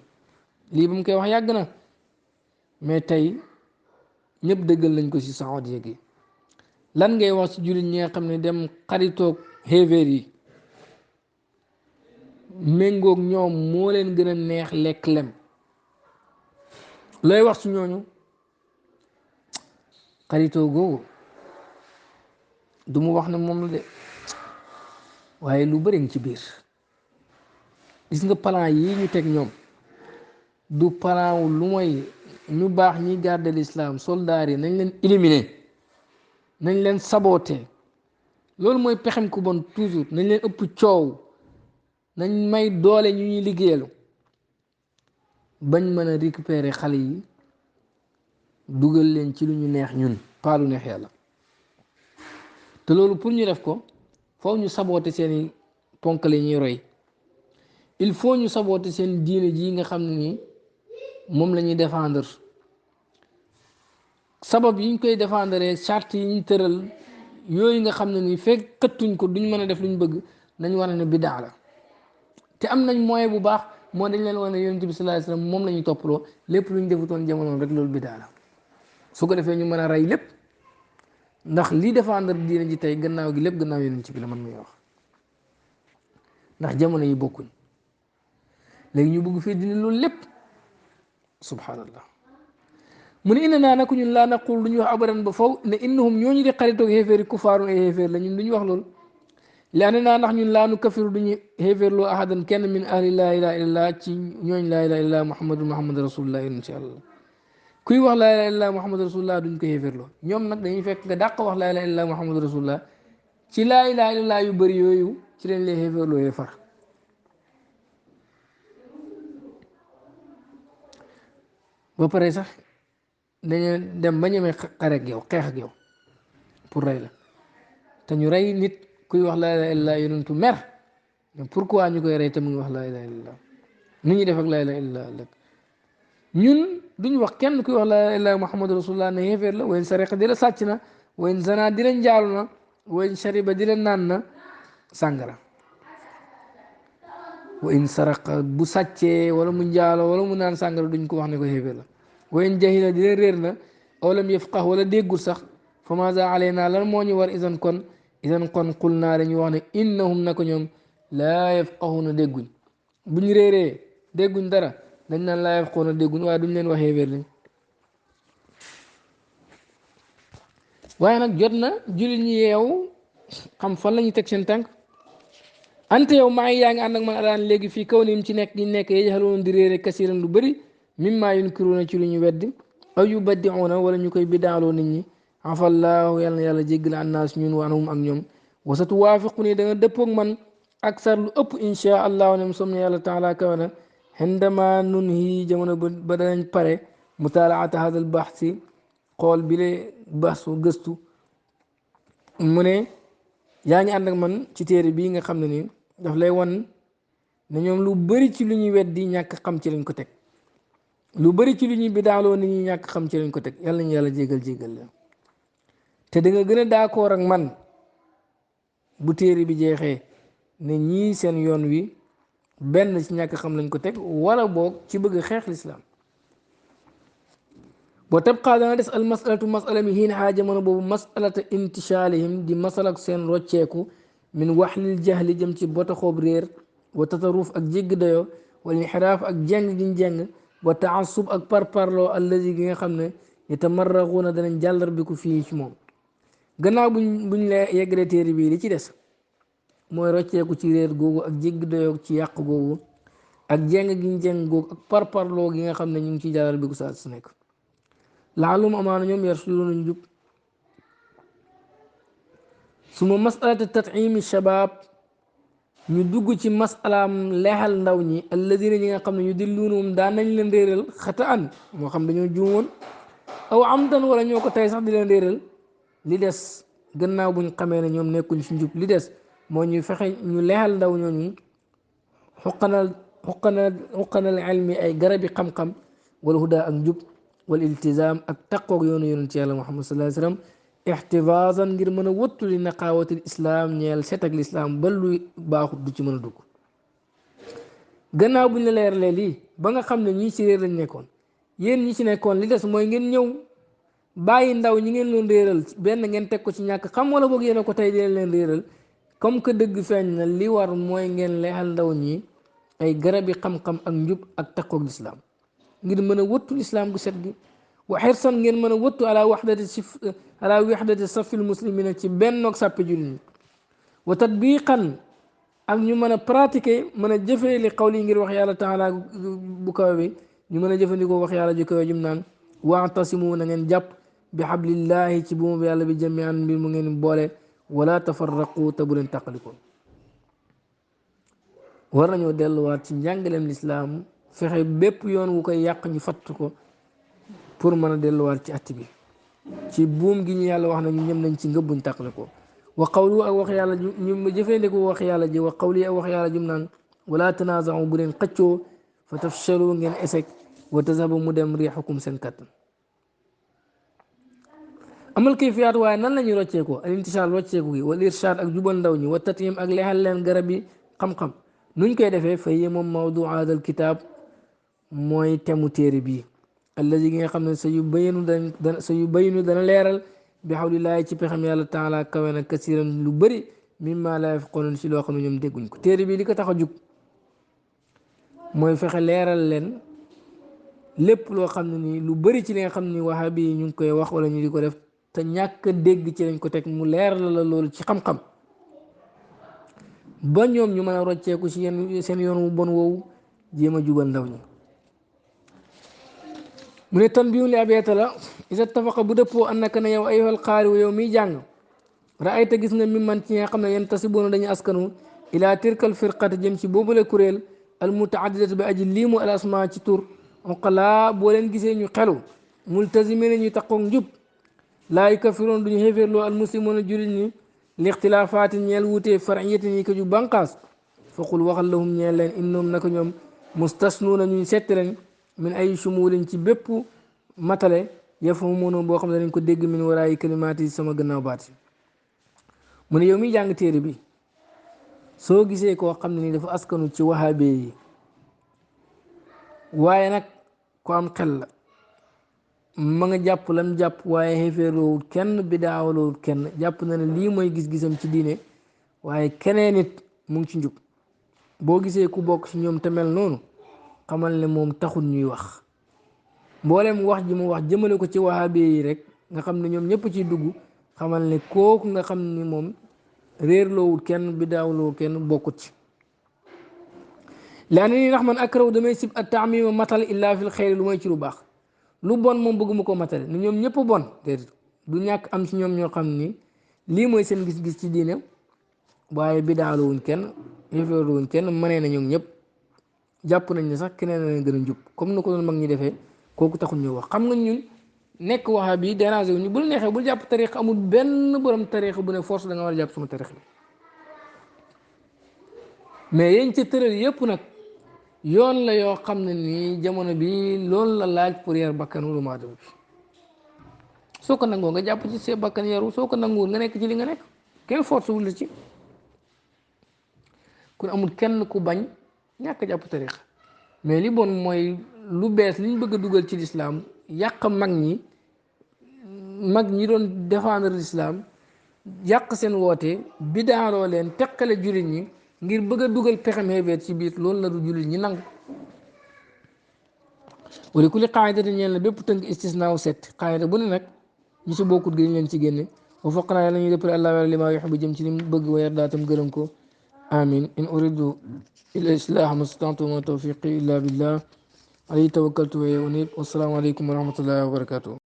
lii ba mu koy wax yàgg na mais tey ñëpp dëggal lañ ko si saxoot gi lan ngay wax ci jullit ñi nga xam ne dem xaritoog xéeféer yi méngoog ñoom moo leen gën a neex lekk lem looy wax ci ñooñu xaritoo googu du mu wax ne moom la de waaye lu bëri ci biir gis nga plan yi ñu teg ñoom du plan wu lu mooy ñu baax ñi garder l'islam soldats yi nañ leen éliminer nañ leen saboter loolu mooy pexem ku bon toujours nañ leen ëpp coow nañ may doole ñu ñuy liggéeyalu bañ mën a récupérer xale yi dugal leen ci lu ñu neex ñun pas lu neex yàlla te loolu pour ñu def ko foofu ñu saboter seeni ponk la ñuy roy il faut ñu saboter seen diine ji nga xam ne ni moom la ñuy défendre sabab yi ñu koy défendre charte yi ñu tëral yooyu nga xam ne ni fekk këttuñ ko duñ mën a def lu ñu bëgg nañ war a ne bidaa la te am nañ moyen bu baax moo dañ leen wane yonent bi sallallahu alayhi wasallam moom la ñuy toppaloo lépp lu ñu defutoon jamonoom rek loolu bidaa la su ko defee ñu mën a rey lépp ndax lii défendre diine ji tey gannaaw gi lépp gannaaw yonent bi la man muy wax ndax jamono yi bokkuñ léegi ñu bëgg fii dindi loolu lépp subhanallah mu ne ina naa naku ñun laa naqul du ñu wax abadan ba faw ne innahum ñooñu di xaritoog xéeféeri kufaarun ay xéeféer la ñun du ñu wax loolu laane naa ndax ñun laa nu kafiru duñu xéeféerloo ahadan kenn min ahli laa ilaha illallah ci ñooñ laa ilaha illallah muhammad rasulullah insha allah kuy wax laa ilaha illallah muhammad rasulullah duñ ko xéeféerloo ñoom nag dañuy fekk nga dàq wax laa ilaha illallah muhammad rasulullah ci laa ilaha illallah yu bëri yooyu ci leen lay xéeféerloo yee far ba pare sax dañu dem ba ñemee xare ak yow xeex ak yow pour rey la te ñu rey nit kuy wax laa ilaha illallah yonentu mer mais pourquoi ñu koy rey te mu ngi wax laa ilaha illallah ni ñuy def ak laa ilaha illallah ñun duñ wax kenn kuy wax laa ilaha illallah muhammadu rasulullah ne xéeféer la wayn sariqa di la sàcc na wayn zana di la njaalu na wayn shariba di la naan na sàngara wayn saraqa bu sàccee wala mu njaalo wala mu naan sàngara duñ ko wax ne ko xéeféer la wayn jahila di la réer na aw lam yafqah wala déggul sax fa maza alayna lan moo ñu war idan kon qul naa dañuy wax ne innahum nako ñoom laa yafqahuna dégguñ buñ réeree dégguñ dara dañ naan laa yafqahuna dégguñ waaye duñ leen waxee wér lañ waaye nag jot na jullit ñi yeewu xam fan la ñuy teg seen tànk ante yow maa ngi yaa ngi ànd ak man alaan léegi fii kaw nim ci nekk gi nekk yajhaluuna di réere kasiran lu bëri mimma yunkiruuna ci lu ñu weddi aw yubaddiuuna wala ñu koy bidaaloo nit ñi afallaahu yàlla na yàlla jéggal annaas ñun wa anhum ak ñoom wasatu waafiqu ni da nga dëppoog man aksar lu ëpp inchaa allahu nem som ne yàlla taala kawe na xindama nun hii jamono ba danañ pare mutaalaata hada al baxsi xool bi le baxsu gëstu mu ne yaa ngi ànd ak man ci téere bii nga xam ne ni daf lay wan ne ñoom lu bëri ci lu ñuy weddi ñàkk xam ci lañ ko teg lu bëri ci lu ñuy bidaaloo nit ñi ñàkk xam ci lañ ko teg yàlla ñu yàlla jégal la te da nga gën a d'accord ak man bu téere bi jeexee ne ñii seen yoon wi benn ci ñàkk xam lañ ko teg wala boog ci bëgg xeex lislaam boo tabqaa dana des al masalatu masala mi xiin xaa jamono boobu masalata intishaalihim di masalak seen rocceeku min waxlil jahli jëm ci botaxoob réer wa tataruf ak jégg dayo wala inxiraaf ak jeng giñ jeng wa taasub ak parparloo allazi gi nga xam ne yatamarraxuuna danañ jàllar bi ko fii ci moom gannaaw buñ la yeggalee téere bii li ci des mooy rocceeku ci réer googu ak jégg dayo ci yàq googu ak jeng giñ jeng googu ak parparloo gi nga xam ne ñu ngi ciy jàllar bi ko saa su nekk laalum amaana ñoom yarsuduuna ñu jub suma masalata tatimi shabab ñu dugg ci masalaam leexal ndaw ñi alladina ñi nga xam ne yu dilluunum daan nañ leen réeral xata an moo xam dañoo juumoon aw amdan wala ñoo ko tey sax di leen réeral li des gannaaw buñ xamee ne ñoom nekkuñ ci njub li des moo ñu fexe ñu leexal ndaw ñooñu xuqanal ilmi ay garabi xam-xam wala huda ak njub wal iltizam ak taqoog yoonu yonent yàlla Muhammad sallallahu alayhi wa sallam ixtifaasan ngir mën a wëttu li naqaawatil islam ñeel set ak lislaam ba lu baaxut du ci mën a dugg gannaaw buñ la leeralee lii ba nga xam ne ñii ci réer lañ nekkoon yéen ñi ci nekkoon li des mooy ngeen ñëw bàyyi ndaw ñi ngeen doon réeral benn ngeen teg ko ci ñàkk xam wala boog yéen a ko tey dina leen réeral comme que dëgg feeñ na li war mooy ngeen leexal ndaw ñi ay garabi xam-xam ak njub ak taqoog lislaam ngir mën a wëttu lislaam gu set gi wa xirsan ngeen mën a wëttu ala wixdati safil muslimina ci bennoog sàppe jullit ñi wa tatbiqan ak ñu mën a pratiquer mën a jëfee li xawli ngir wax yàlla taala bu kawe bi ñu mën a jëfandikoo wax yàlla ju kawe jum naan waatasimu na ngeen jàpp bi xablillahi ci buumu yàlla bi jamian mbir mu ngeen boole wala tafarraqu te bu leen tàqalikoo war nañoo delluwaat ci njàngaleem lislaam fexe bépp yoon wu koy yàq ñu fatt ko pour mën a delluwaat ci att bi ci buum gi ñu yàlla wax na ñu ñëm nañ ci ngëbbuñ tàqale ko wa qawlu ak wax yàlla ñu jëfandikoo wax yàlla ji wa qawli ak wax yàlla jum naan wala tanaazaxu bu leen xëccoo fa tafshalu ngeen échec wa tazhabu mu dem riixukum seen kattan amal kayfiyaat waaye nan la ñuy rocceekoo al intishaal rocceeku gi wal irshaad ak jubal ndaw ñi wa tatyim ak leexal leen garab yi xam-xam nuñ koy defee fa yee moom mawdu haadal kitaab mooy temu téere bii allazi gi nga xam ne sa yu bayinu dana leeral bi xawlillaahi ci pexam yàlla taala kawe na kasiran lu bëri mimma laa yafqahuun si loo xam ne ñoom dégguñ ko téere bii li ko tax a jug mooy fexe leeral leen lépp loo xam ne nii lu bëri ci li nga xam ne ni wahabi yi ñu ngi koy wax wala ñu di ko def te ñàkk a dégg ci lañ ko teg mu leeral la loolu ci xam-xam ba ñoom ñu mën a rocceeku si seen yoon wu bon woowu jéem a jubal ndaw ñi mu ne tanbiihun li abeeta la isa tafaqa bu dëppoo annaka ne yow ayyuhal qaari yow miy jàng raayta gis nga mi man ci nga xam ne yéen tasiboona dañuy askanu ila tirkal firqati jëm ci boobule kuréel al mutaaddidati bi aji liimu al asma ci tur oqalaa boo leen gisee ñu xelu multazimina ñu taqoog njub laa yukafiroon duñu xéeféerloo al muslimoona jullit ñi li ixtilaafaati ñeel wutee fariyati ñi ko ju banqaas faqul waxal lahum ñeel leen innoom naka ñoom mustasnuuna ñuy setti leen min ay shumulin ci bépp matale yafhamuuna boo xam ne dañ ko dégg min waraayi kalimaati sama gannaaw baat mu ne yow miy jàng téere bi soo gisee koo xam ne ni dafa askanu ci wahabe yi waaye nag ko am xel la ma nga jàpp lam jàpp waaye xéeféerloowut kenn bidaawaloowut kenn jàpp na ne lii mooy gis-gisam ci diine waaye keneen nit mu ngi ci njub boo gisee ku bokk ci ñoom te mel noonu xamal ne moom taxul ñuy wax mboolem wax ji mu wax jëmale ko ci wahabi yi rek nga xam ne ñoom ñëpp ciy dugg xamal ne kooku nga xam ni moom réerloowut kenn bidaawloowut kenn bokkut ci laa ne nii ndax man akraw damay sib at taamima matal illa fil xeyri lu mooy ci lu baax lu bon moom bëgguma ko matale ni ñoom ñëpp bon déedéet du ñàkk am ci ñoom ñoo xam ni lii mooy seen gis-gis ci diine waaye bidaalowuñ kenn yëfeerluwuñ kenn mënee na ñoom ñëpp jàpp nañ ne sax keneen na leen gën a njub comme na ko doon mag ñi defee kooku taxul ñu wax xam nga ñun nekk waxa bi déranger wuñu bu la neexee bul jàpp tariix amul benn borom tariix bu ne force da nga war a jàpp suma tariix bi mais yéen ca tëral yëpp nag yoon la yoo xam ne nii jamono bi loolu la laaj pour yar bakkan doomu aadama bi soo ko nangoo nga jàpp ci see bakkan yaru soo ko nanguwul nga nekk ci li nga nekk kenn force wul la ci kon amul kenn ku bañ ñàkk jàpp tariix mais li bon mooy lu bees liñ bëgg a dugal ci lislaam yàq mag ñi doon défendre l'islam yàq seen woote bidaaroo leen teqale jullit ñi ngir bëgg a dugal pexem xeebeet ci biir loolu la du jullit ñi nangu wala ku li xaayida te ñeel na bépp tënk istisnaaw set xaayida bu ne nag ñu si bokkut gi ñu leen ci génne wa faqnaa yàlla ñuy dëppale allah wala li maa yuhibbu jëm ci li mu bëgg wa yardaa tam gërëm ko amin in uridu ila islah mastata'tu ma tawfiqi illa billah alayhi tawakkaltu wa ilayhi unib wassalaamu aleykum wa rahmatullahi wa barakatuh